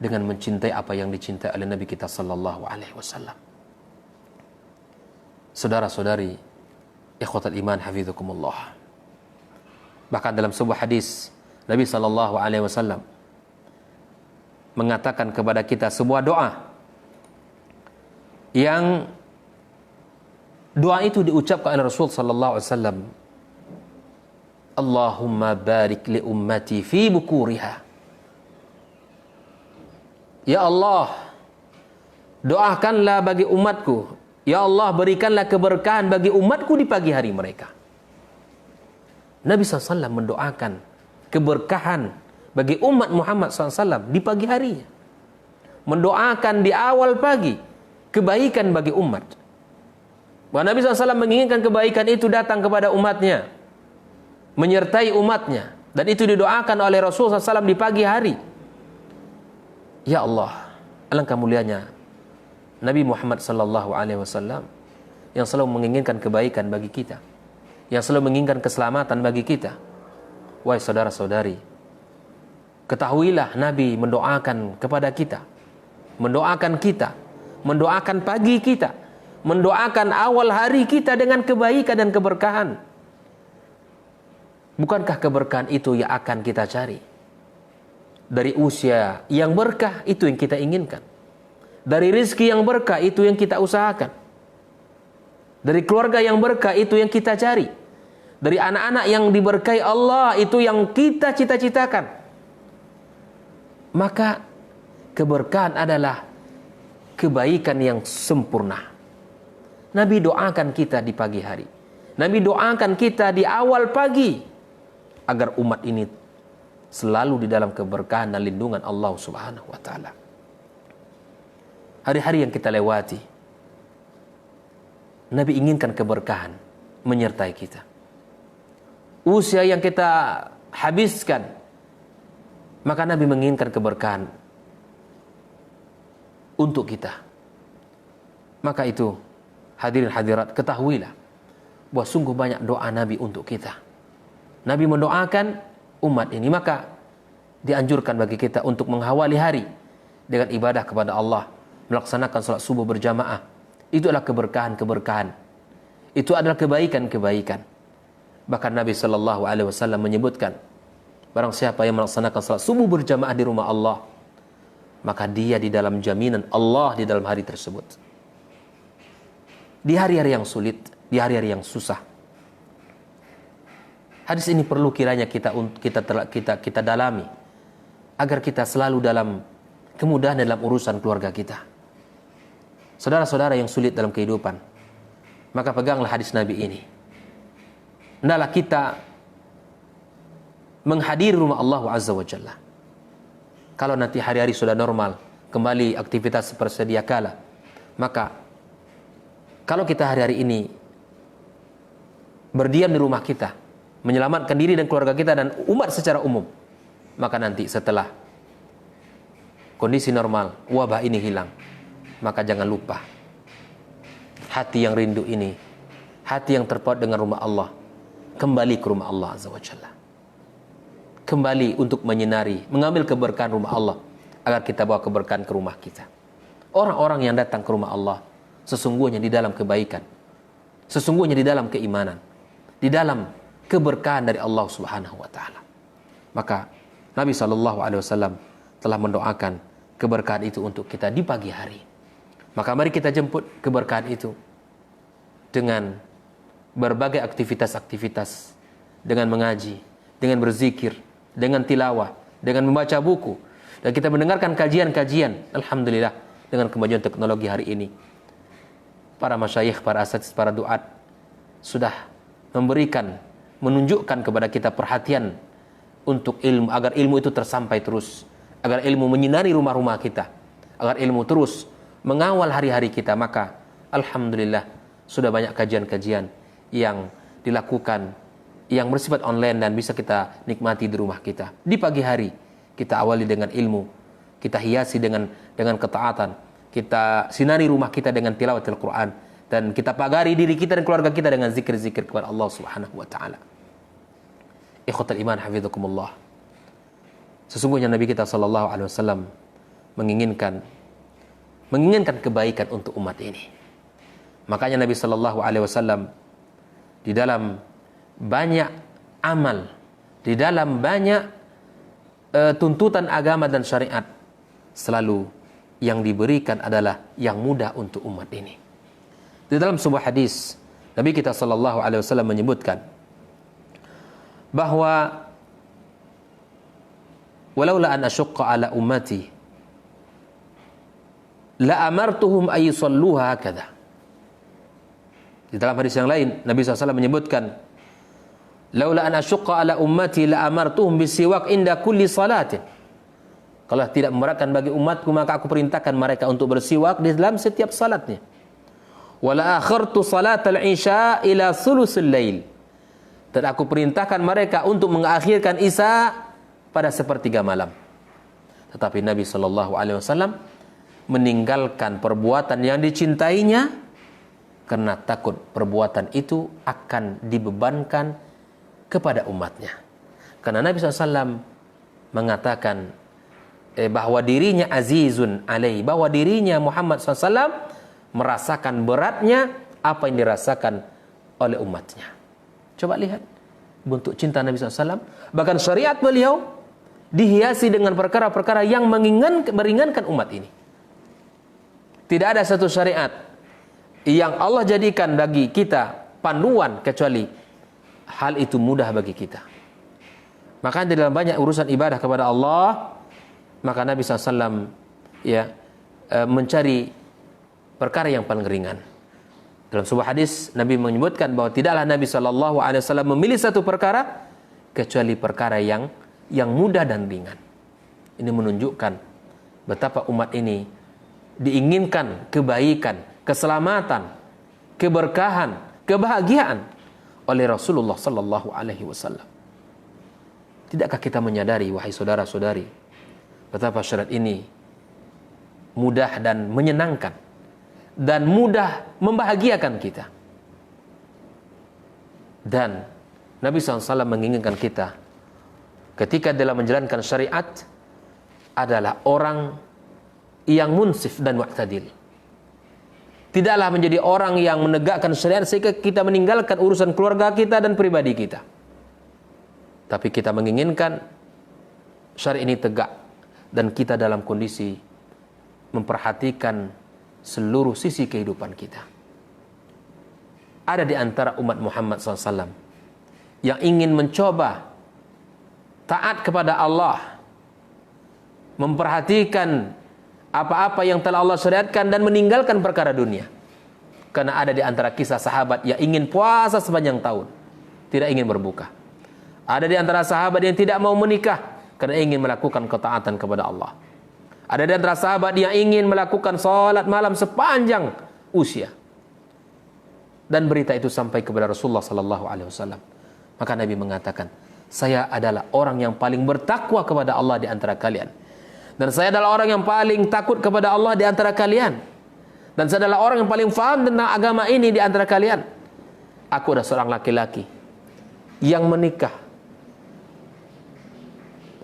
Speaker 1: dengan mencintai apa yang dicintai oleh Nabi kita SAW? Saudara-saudari, ikhwatal iman, hafizakumullah. Bahkan dalam sebuah hadis, Nabi SAW mengatakan kepada kita sebuah doa, yang doa itu diucapkan oleh Rasul SAW. Allahumma barik li ummati fi bukuriha. Ya Allah, doakanlah bagi umatku. Ya Allah, berikanlah keberkahan bagi umatku di pagi hari mereka. Nabi SAW mendoakan keberkahan bagi umat Muhammad SAW di pagi hari. Mendoakan di awal pagi kebaikan bagi umat. Bahwa Nabi SAW menginginkan kebaikan itu datang kepada umatnya, menyertai umatnya, dan itu didoakan oleh Rasulullah SAW di pagi hari. Ya Allah, alangkah mulianya Nabi Muhammad SAW yang selalu menginginkan kebaikan bagi kita, yang selalu menginginkan keselamatan bagi kita. Wahai saudara-saudari, ketahuilah Nabi mendoakan kepada kita, mendoakan kita, mendoakan pagi kita, mendoakan awal hari kita dengan kebaikan dan keberkahan. Bukankah keberkahan itu yang akan kita cari? Dari usia yang berkah, itu yang kita inginkan. Dari rezeki yang berkah, itu yang kita usahakan. Dari keluarga yang berkah, itu yang kita cari. Dari anak-anak yang diberkahi Allah, itu yang kita cita-citakan. Maka keberkahan adalah kebaikan yang sempurna. Nabi doakan kita di pagi hari. Nabi doakan kita di awal pagi, agar umat ini selalu di dalam keberkahan dan lindungan Allah Subhanahu wa ta'ala. Hari-hari yang kita lewati, Nabi inginkan keberkahan menyertai kita. Usia yang kita habiskan, maka Nabi menginginkan keberkahan untuk kita. Maka itu, hadirin hadirat, ketahuilah bahwa sungguh banyak doa Nabi untuk kita. Nabi mendoakan umat ini, maka dianjurkan bagi kita untuk menghawali hari dengan ibadah kepada Allah, melaksanakan salat subuh berjamaah. Itu adalah keberkahan-keberkahan. Itu adalah kebaikan-kebaikan. Bahkan Nabi SAW menyebutkan, barang siapa yang melaksanakan salat subuh berjamaah di rumah Allah, maka dia di dalam jaminan Allah di dalam hari tersebut. Di hari-hari yang sulit, di hari-hari yang susah. Hadis ini perlu kiranya kita dalami, agar kita selalu dalam kemudahan dalam urusan keluarga kita. Saudara-saudara yang sulit dalam kehidupan, maka peganglah hadis Nabi ini. Hendaklah kita menghadiri rumah Allah Azza wa Jalla. Kalau nanti hari-hari sudah normal, kembali aktivitas seperti sedia kala, maka kalau kita hari-hari ini berdiam di rumah kita, menyelamatkan diri dan keluarga kita dan umat secara umum, maka nanti setelah kondisi normal, wabah ini hilang, maka jangan lupa hati yang rindu ini, hati yang terpaut dengan rumah Allah, kembali ke rumah Allah Azza wa Jalla. Kembali untuk menyinari, mengambil keberkahan rumah Allah, agar kita bawa keberkahan ke rumah kita. Orang-orang yang datang ke rumah Allah sesungguhnya di dalam kebaikan, sesungguhnya di dalam keimanan, di dalam keberkahan dari Allah Subhanahu wa taala. Maka Nabi SAW telah mendoakan keberkahan itu untuk kita di pagi hari. Maka mari kita jemput keberkahan itu dengan berbagai aktivitas-aktivitas, dengan mengaji, dengan berzikir, dengan tilawah, dengan membaca buku, dan kita mendengarkan kajian-kajian. Alhamdulillah, dengan kemajuan teknologi hari ini, para masyayikh, para asatidz, para duat sudah memberikan, menunjukkan kepada kita perhatian untuk ilmu, agar ilmu itu tersampai terus, agar ilmu menyinari rumah-rumah kita, agar ilmu terus mengawal hari-hari kita. Maka alhamdulillah sudah banyak kajian-kajian yang dilakukan yang bersifat online dan bisa kita nikmati di rumah kita. Di pagi hari kita awali dengan ilmu, kita hiasi dengan ketaatan, kita sinari rumah kita dengan tilawatil Quran, dan kita pagari diri kita dan keluarga kita dengan zikir-zikir kepada Allah Subhanahu wa taala. Ikhwatul iman hafizakumullah. Sesungguhnya Nabi kita sallallahu alaihi wasallam menginginkan kebaikan untuk umat ini. Makanya Nabi sallallahu alaihi wasallam di dalam banyak amal, di dalam banyak tuntutan agama dan syariat, selalu yang diberikan adalah yang mudah untuk umat ini. Di dalam sebuah hadis, Nabi kita sallallahu alaihi wasallam menyebutkan bahwa walaula an asyqa ala ummati la amartuhum ay yusalluha hakadha. Di dalam hadis yang lain Nabi SAW menyebutkan, laula an asyqa ala ummati la amartuhum bisiwak inda kulli salatin. Kalau tidak memberatkan bagi umatku, maka aku perintahkan mereka untuk bersiwak di dalam setiap salatnya. Wala akhartu salatal isya ila thuluthil lail. Dan aku perintahkan mereka untuk mengakhirkan isya pada sepertiga malam. Tetapi Nabi SAW meninggalkan perbuatan yang dicintainya karena takut perbuatan itu akan dibebankan kepada umatnya. Karena Nabi SAW mengatakan bahwa dirinya azizun alaih, bahwa dirinya Muhammad SAW merasakan beratnya apa yang dirasakan oleh umatnya. Coba lihat bentuk cinta Nabi SAW. Bahkan syariat beliau dihiasi dengan perkara-perkara yang meringankan umat ini. Tidak ada satu syariat yang Allah jadikan bagi kita panduan kecuali hal itu mudah bagi kita. Maka dalam banyak urusan ibadah kepada Allah, maka Nabi SAW mencari perkara yang paling ringan. Dalam sebuah hadis Nabi menyebutkan bahwa tidaklah Nabi SAW memilih satu perkara kecuali perkara yang mudah dan ringan. Ini menunjukkan betapa umat ini diinginkan kebaikan, keselamatan, keberkahan, kebahagiaan oleh Rasulullah sallallahu alaihi wasallam. Tidakkah kita menyadari, wahai saudara-saudari, betapa syariat ini mudah dan menyenangkan dan mudah membahagiakan kita. Dan Nabi SAW menginginkan kita ketika dalam menjalankan syariat adalah orang yang munsif dan mu'tadil. Tidaklah menjadi orang yang menegakkan syariat sehingga kita meninggalkan urusan keluarga kita dan pribadi kita. Tapi kita menginginkan syariat ini tegak dan kita dalam kondisi memperhatikan seluruh sisi kehidupan kita. Ada di antara umat Muhammad SAW yang ingin mencoba taat kepada Allah, memperhatikan apa-apa yang telah Allah syariatkan dan meninggalkan perkara dunia. Karena ada di antara kisah sahabat yang ingin puasa sepanjang tahun, tidak ingin berbuka. Ada di antara sahabat yang tidak mau menikah karena ingin melakukan ketaatan kepada Allah. Ada di antara sahabat yang ingin melakukan salat malam sepanjang usia. Dan berita itu sampai kepada Rasulullah SAW. Maka Nabi mengatakan, saya adalah orang yang paling bertakwa kepada Allah di antara kalian. Dan saya adalah orang yang paling takut kepada Allah di antara kalian. Dan saya adalah orang yang paling faham tentang agama ini di antara kalian. Aku adalah seorang laki-laki yang menikah.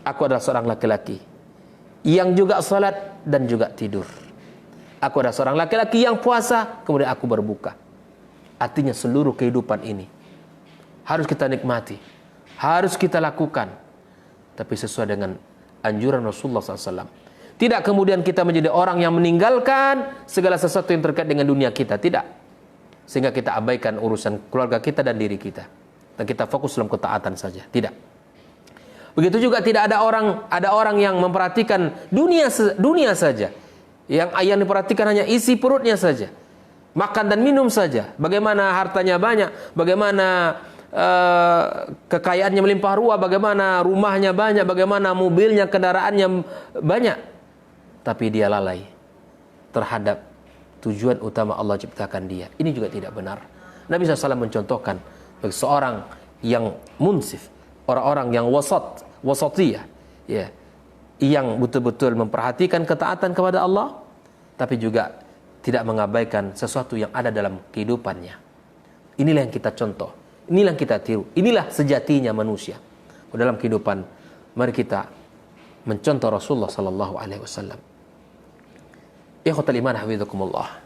Speaker 1: Aku adalah seorang laki-laki yang juga salat dan juga tidur. Aku adalah seorang laki-laki yang puasa, kemudian aku berbuka. Artinya seluruh kehidupan ini harus kita nikmati, harus kita lakukan, tapi sesuai dengan anjuran Rasulullah SAW. Tidak kemudian kita menjadi orang yang meninggalkan segala sesuatu yang terkait dengan dunia kita, tidak. Sehingga kita abaikan urusan keluarga kita dan diri kita, dan kita fokus dalam ketaatan saja, tidak. Begitu juga tidak ada orang yang memperhatikan dunia saja. Yang diperhatikan hanya isi perutnya saja, makan dan minum saja. Bagaimana hartanya banyak, bagaimana kekayaannya melimpah ruah, bagaimana rumahnya banyak, bagaimana mobilnya, kendaraannya banyak, tapi dia lalai terhadap tujuan utama Allah ciptakan dia. Ini juga tidak benar. Nabi SAW mencontohkan bagi seorang yang munsif, orang-orang yang wasatiyah, ya, yang betul-betul memperhatikan ketaatan kepada Allah, tapi juga tidak mengabaikan sesuatu yang ada dalam kehidupannya. Inilah yang kita contoh, inilah yang kita tiru, inilah sejatinya manusia. Dalam kehidupan, mari kita mencontoh Rasulullah sallallahu alaihi wasallam. Ikhwatul iman hafizakumullah.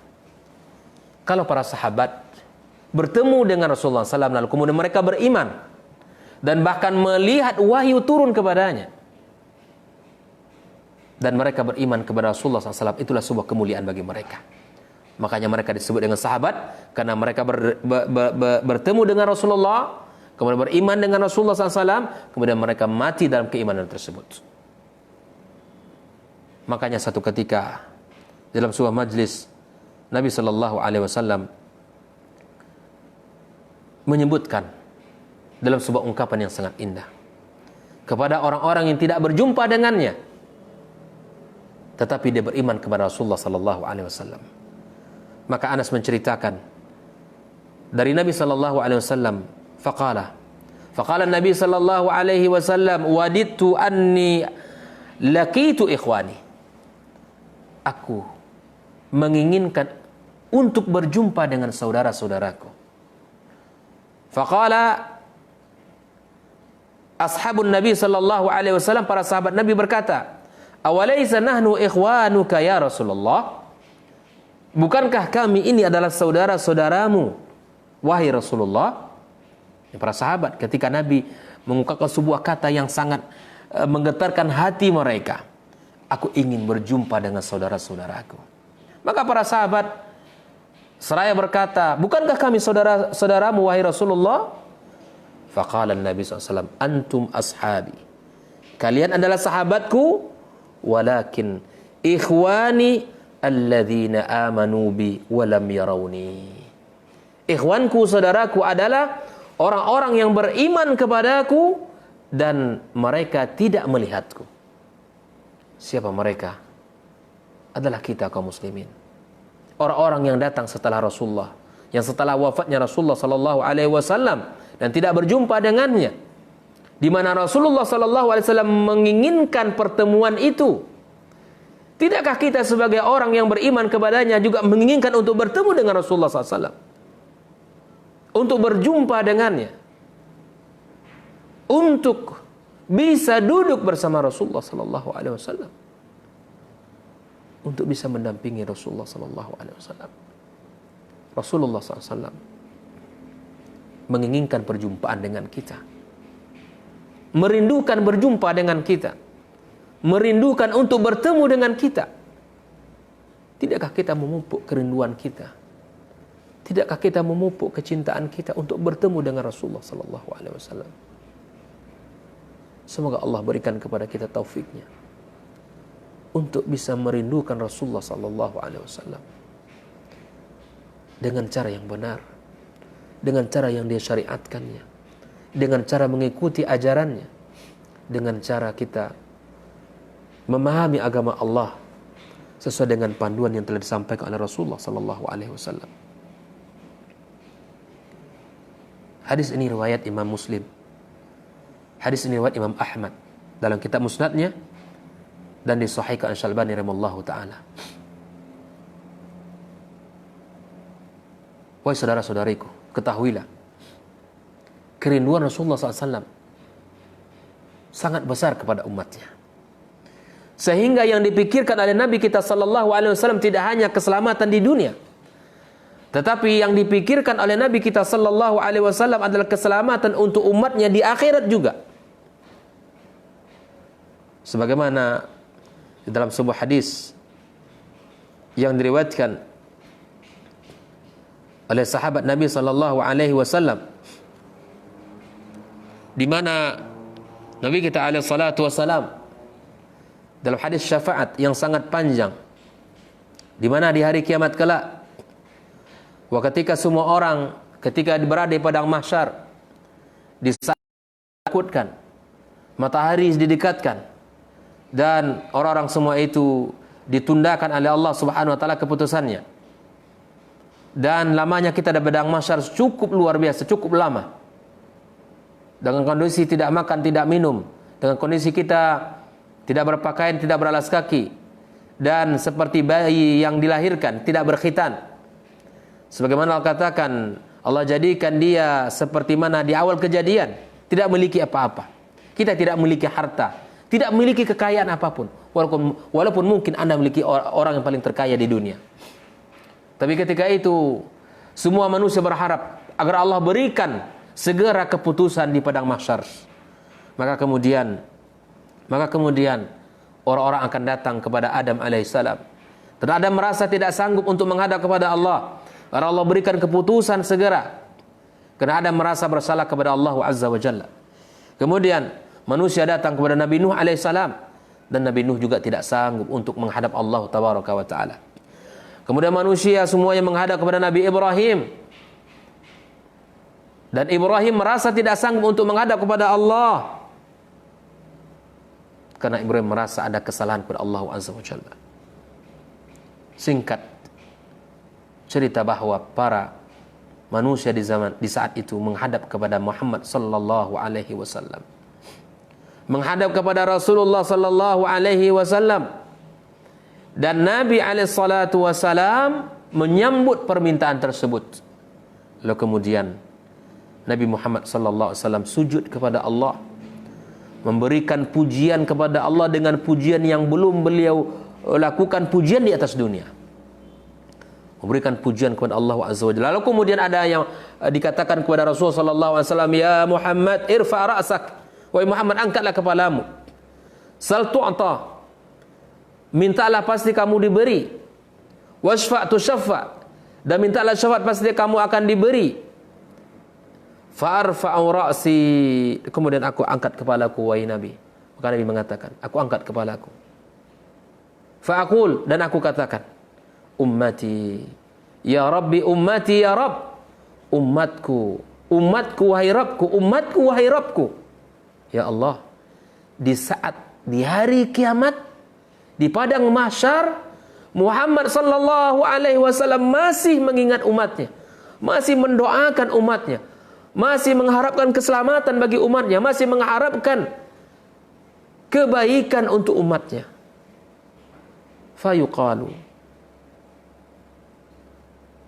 Speaker 1: Kalau para sahabat bertemu dengan Rasulullah SAW, lalu kemudian mereka beriman dan bahkan melihat wahyu turun kepadanya, dan mereka beriman kepada Rasulullah SAW, itulah sebuah kemuliaan bagi mereka. Makanya mereka disebut dengan sahabat, karena mereka bertemu dengan Rasulullah, kemudian beriman dengan Rasulullah SAW, kemudian mereka mati dalam keimanan tersebut. Makanya satu ketika dalam sebuah majlis, Nabi SAW menyebutkan dalam sebuah ungkapan yang sangat indah kepada orang-orang yang tidak berjumpa dengannya, tetapi dia beriman kepada Rasulullah SAW. Maka Anas menceritakan dari Nabi SAW, faqala Nabi SAW, wadidtu anni laqitu ikhwani. Aku menginginkan untuk berjumpa dengan saudara-saudaraku. Faqala ashabun Nabi SAW, para sahabat Nabi berkata, awalaysa nahnu ikhwanuka ya Rasulullah? Bukankah kami ini adalah saudara-saudaramu, wahai Rasulullah? Para sahabat ketika Nabi mengungkapkan sebuah kata yang sangat menggetarkan hati mereka, aku ingin berjumpa dengan saudara-saudaraku. Maka para sahabat seraya berkata, bukankah kami saudara-saudaramu, wahai Rasulullah? Faqala Nabi SAW, antum ashabi. Kalian adalah sahabatku, walakin ikhwani alladzina amanu bi walam yarawni. Ikhwanku, saudaraku adalah orang-orang yang beriman kepadaku dan mereka tidak melihatku. Siapa mereka? Adalah kita kaum muslimin. Orang-orang yang datang setelah Rasulullah, yang setelah wafatnya Rasulullah sallallahu alaihi wasallam dan tidak berjumpa dengannya, di mana Rasulullah sallallahu alaihi wasallam menginginkan pertemuan itu. Tidakkah kita sebagai orang yang beriman kepadanya juga menginginkan untuk bertemu dengan Rasulullah sallallahu alaihi wasallam, untuk berjumpa dengannya, untuk bisa duduk bersama Rasulullah sallallahu alaihi wasallam, untuk bisa mendampingi Rasulullah sallallahu alaihi wasallam. Rasulullah SAW menginginkan perjumpaan dengan kita, merindukan berjumpa dengan kita, merindukan untuk bertemu dengan kita. Tidakkah kita memupuk kerinduan kita? Tidakkah kita memupuk kecintaan kita untuk bertemu dengan Rasulullah sallallahu alaihi wasallam? Semoga Allah berikan kepada kita taufiknya untuk bisa merindukan Rasulullah sallallahu alaihi wasallam dengan cara yang benar, dengan cara yang dia syariatkannya, dengan cara mengikuti ajarannya, dengan cara kita memahami agama Allah sesuai dengan panduan yang telah disampaikan oleh Rasulullah sallallahu alaihi wasallam. Hadis ini riwayat Imam Muslim. Hadis ini riwayat Imam Ahmad dalam kitab Musnadnya, dan disahihkan Asy-Syalbani rahimallahu taala. Wahai saudara-saudariku, ketahuilah kerinduan Rasulullah SAW sangat besar kepada umatnya. Sehingga yang dipikirkan oleh Nabi kita sallallahu alaihi wasallam tidak hanya keselamatan di dunia, tetapi yang dipikirkan oleh Nabi kita sallallahu alaihi wasallam adalah keselamatan untuk umatnya di akhirat juga. Sebagaimana dalam sebuah hadis yang diriwayatkan oleh sahabat Nabi sallallahu alaihi wasallam, di mana Nabi kita alaihi salatu wasallam dalam hadis syafaat yang sangat panjang, di mana di hari kiamat kelak, ketika semua orang ketika berada di padang mahsyar, ditakutkan, matahari didekatkan, dan orang-orang semua itu ditundakan oleh Allah Subhanahu wa taala keputusannya. Dan lamanya kita di padang mahsyar cukup luar biasa, cukup lama. Dengan kondisi tidak makan, tidak minum, dengan kondisi kita tidak berpakaian, tidak beralas kaki, dan seperti bayi yang dilahirkan, tidak berkhitan. Sebagaimana Allah katakan, Allah jadikan dia seperti mana di awal kejadian, tidak memiliki apa-apa. Kita tidak memiliki harta, tidak memiliki kekayaan apapun, walaupun mungkin Anda memiliki orang yang paling terkaya di dunia. Tapi ketika itu semua manusia berharap agar Allah berikan segera keputusan di padang mahsyar. Maka kemudian orang-orang akan datang kepada Adam alaihissalam. Dan Adam merasa tidak sanggup untuk menghadap kepada Allah, karena Allah berikan keputusan segera. Karena Adam merasa bersalah kepada Allah Azza wa Jalla. Kemudian manusia datang kepada Nabi Nuh alaihissalam, dan Nabi Nuh juga tidak sanggup untuk menghadap Allah tabaraka wa taala. Kemudian manusia semuanya menghadap kepada Nabi Ibrahim, dan Ibrahim merasa tidak sanggup untuk menghadap kepada Allah, karena Ibrahim merasa ada kesalahan kepada Allah Azza wa Jalla. Singkat cerita bahwa para manusia di saat itu menghadap kepada Muhammad sallallahu alaihi wasallam, menghadap kepada Rasulullah sallallahu alaihi wasallam, dan Nabi alaihi salatu wasallam menyambut permintaan tersebut. Lalu kemudian Nabi Muhammad sallallahu alaihi wasallam sujud kepada Allah, memberikan pujian kepada Allah dengan pujian yang belum beliau lakukan pujian di atas dunia. Memberikan pujian kepada Allah Azza wa Jalla. Lalu kemudian ada yang dikatakan kepada Rasulullah sallallahu alaihi wasallam, "Ya Muhammad, irfa' ra'sak." Wahai Muhammad, angkatlah kepalamu. Sal tu'ta. Mintalah pasti kamu diberi. Washfa' tushaffa. Dan mintalah syafaat pasti kamu akan diberi. Fa'arfa'u ra'si. Kemudian aku angkat kepalaku, wahai Nabi. Maka Nabi mengatakan, aku angkat kepalaku. Fa'akul, dan aku katakan, ummati, ya Rabbi, ummati, ya Rabb. Umatku, umatku, wahai Rabbku, umatku, wahai Rabbku. Ya Allah, di hari kiamat, di padang mahsyar, Muhammad sallallahu alaihi wasallam masih mengingat umatnya, masih mendoakan umatnya, masih mengharapkan keselamatan bagi umatnya, masih mengharapkan kebaikan untuk umatnya. Fayuqalu,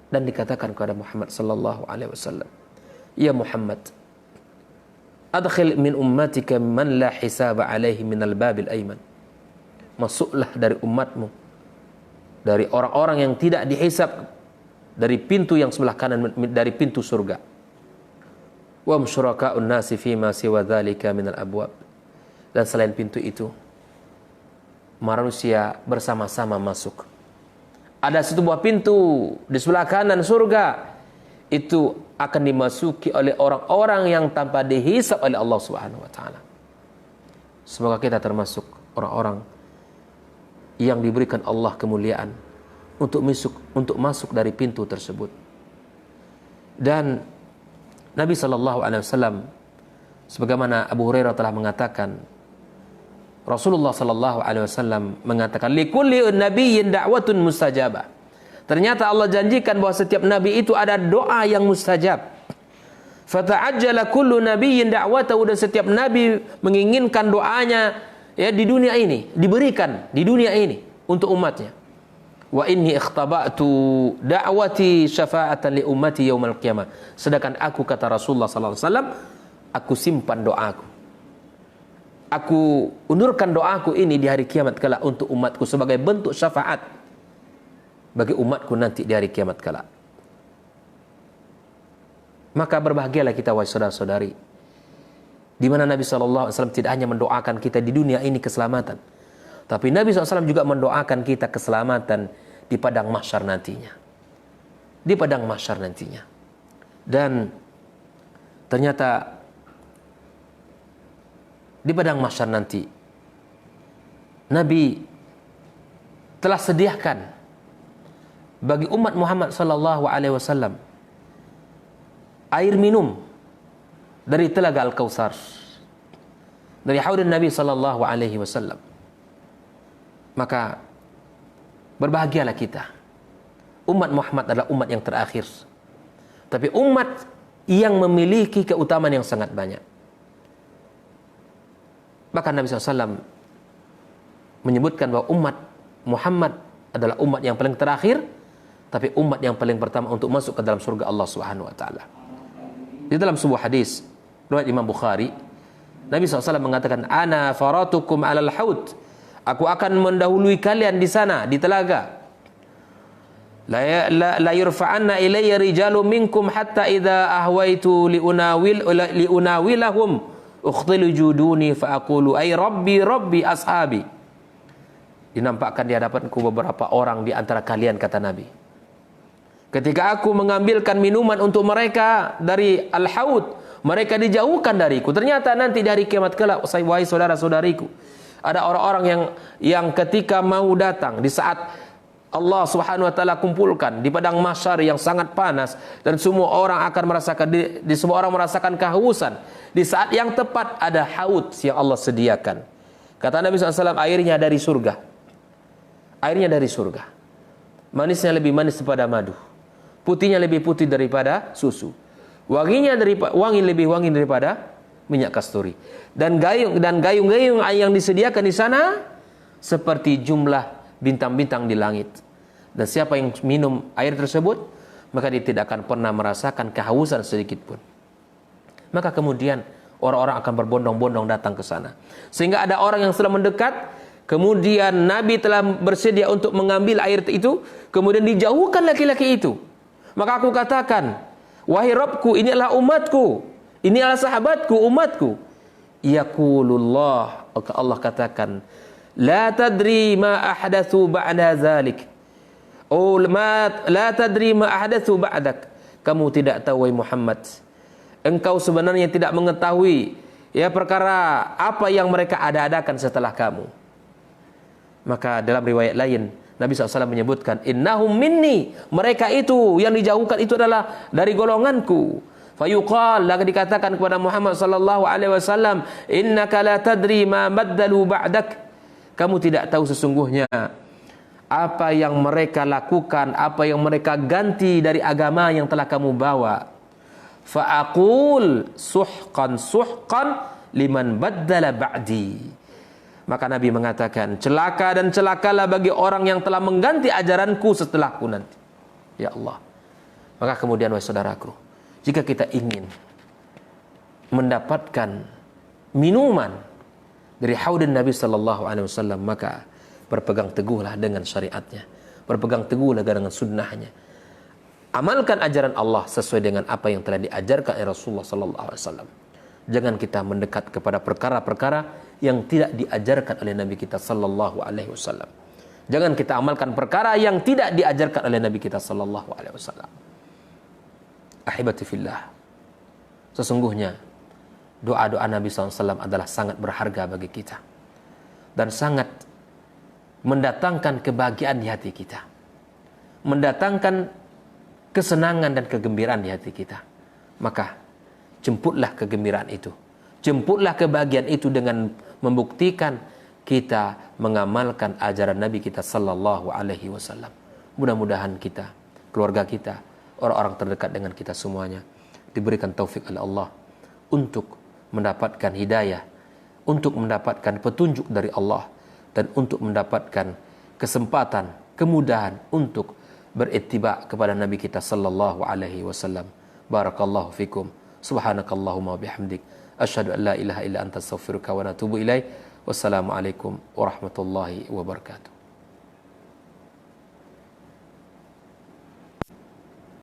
Speaker 1: dan dikatakan kepada Muhammad sallallahu alaihi wasallam, ya Muhammad, adkhil min ummatika man la hisaba alaihi minal babil aiman. Masuklah dari umatmu, dari orang-orang yang tidak dihisab dari pintu yang sebelah kanan, dari pintu surga. Wa syuraka'un nasi fima siwa dzalika minal abwab. Dan selain pintu itu, manusia bersama-sama masuk. Ada sebuah pintu di sebelah kanan surga, itu akan dimasuki oleh orang-orang yang tanpa dihisab oleh Allah Subhanahu wa taala. Semoga kita termasuk orang-orang yang diberikan Allah kemuliaan untuk masuk dari pintu tersebut. Dan Nabi sallallahu alaihi wasallam, sebagaimana Abu Hurairah telah mengatakan, Rasulullah sallallahu alaihi wasallam mengatakan, likulli nabiyyin da'watun mustajabah. Ternyata Allah janjikan bahwa setiap nabi itu ada doa yang mustajab. Fata'ajjala kullu nabiyyin da'watahu, dan setiap nabi menginginkan doanya ya di dunia ini, diberikan di dunia ini untuk umatnya. Wa inni ikhtaba'tu da'wati syafa'atan li ummati yaumal qiyamah. Sedangkan aku, kata Rasulullah sallallahu alaihi wasallam, aku simpan doaku. aku undurkan doaku ini di hari kiamat kelak untuk umatku sebagai bentuk syafaat bagi umatku nanti di hari kiamat kelak. Maka berbahagialah kita wahai saudara-saudari, di mana Nabi SAW tidak hanya mendoakan kita di dunia ini keselamatan, tapi Nabi SAW juga mendoakan kita keselamatan di padang mahsyar nantinya. Di padang mahsyar nantinya. Dan ternyata di padang mahsyar nanti Nabi telah sediakan bagi umat Muhammad SAW air minum dari telaga Al-Kautsar, dari haudun Nabi SAW. Maka berbahagialah kita. Umat Muhammad adalah umat yang terakhir, tapi umat yang memiliki keutamaan yang sangat banyak. Bahkan Nabi SAW menyebutkan bahwa umat Muhammad adalah umat yang paling terakhir, tapi umat yang paling pertama untuk masuk ke dalam surga Allah Subhanahu wa taala. Di dalam sebuah hadis riwayat Imam Bukhari, Nabi SAW mengatakan, "Ana faratukum 'alal haud." Aku akan mendahului kalian di sana, di telaga. La yurfa'anna ilayya rijalun minkum hatta idza ahwaitu liunawilahum ukhtilu juduni fa aqulu ay rabbi ashabi. Dinampakkan di hadapanku beberapa orang di antara kalian, kata Nabi. Ketika aku mengambilkan minuman untuk mereka dari al-haud, mereka dijauhkan dariku. Ternyata nanti dari kiamat kelak, wahai saudara-saudariku, ada orang-orang yang ketika mau datang di saat Allah Subhanahu wa taala kumpulkan di padang mahsyar yang sangat panas dan semua orang akan merasakan semua orang merasakan kehausan. Di saat yang tepat ada haud yang Allah sediakan. Kata Nabi SAW, airnya dari surga. Airnya dari surga. Manisnya lebih manis daripada madu. Putihnya lebih putih daripada susu. Wangi lebih wangi daripada minyak kasturi. Dan gayung-gayung yang disediakan di sana seperti jumlah bintang-bintang di langit. Dan siapa yang minum air tersebut, maka dia tidak akan pernah merasakan kehausan sedikit pun. Maka kemudian orang-orang akan berbondong-bondong datang ke sana. Sehingga ada orang yang sudah mendekat, kemudian Nabi telah bersedia untuk mengambil air itu, kemudian dijauhkan laki-laki itu. Maka aku katakan, wahai Rabbku, ini adalah umatku, ini adalah sahabatku, umatku. Yaqulullah, maka Allah katakan, la tadri ma ahdatsu ba'da zalik. La tadri ma ahdatsu ba'dak. Kamu tidak tahu, wahai Muhammad, engkau sebenarnya tidak mengetahui perkara apa yang mereka ada-adakan setelah kamu. Maka dalam riwayat lain Nabi SAW menyebutkan, innahum minni, mereka itu yang dijauhkan itu adalah dari golonganku. Fayuqal, lalu dikatakan kepada Muhammad SAW, innaka la tadri ma baddalu ba'dak. Kamu tidak tahu sesungguhnya apa yang mereka lakukan, apa yang mereka ganti dari agama yang telah kamu bawa. Fa'aqul suhqan liman baddala ba'di. Maka Nabi mengatakan, celaka dan celakalah bagi orang yang telah mengganti ajaranku setelahku nanti. Ya Allah. Maka kemudian, wahai saudaraku, jika kita ingin mendapatkan minuman dari haudun Nabi sallallahu alaihi wasallam, maka berpegang teguhlah dengan syariatnya, berpegang teguhlah dengan sunnahnya. Amalkan ajaran Allah sesuai dengan apa yang telah diajarkan oleh Rasulullah sallallahu alaihi wasallam. Jangan kita mendekat kepada perkara-perkara yang tidak diajarkan oleh Nabi kita sallallahu alaihi wasallam. Jangan kita amalkan perkara yang tidak diajarkan oleh Nabi kita sallallahu alaihi wasallam. Ahibati fillah, sesungguhnya doa-doa Nabi SAW adalah sangat berharga bagi kita dan sangat mendatangkan kebahagiaan di hati kita, mendatangkan kesenangan dan kegembiraan di hati kita. Maka jemputlah kegembiraan itu, jemputlah kebahagiaan itu dengan membuktikan kita mengamalkan ajaran Nabi kita sallallahu alaihi wasallam. Mudah-mudahan kita, keluarga kita, orang-orang terdekat dengan kita semuanya diberikan taufik oleh Allah untuk mendapatkan hidayah, untuk mendapatkan petunjuk dari Allah, dan untuk mendapatkan kesempatan, kemudahan untuk berittiba kepada Nabi kita sallallahu alaihi wasallam. Barakallahu fikum. Subhanakallahumma wa bihamdik. Asyhadu an la ilaha illa anta astaghfiruka wa atubu ilaik. Wassalamualaikum warahmatullahi wabarakatuh.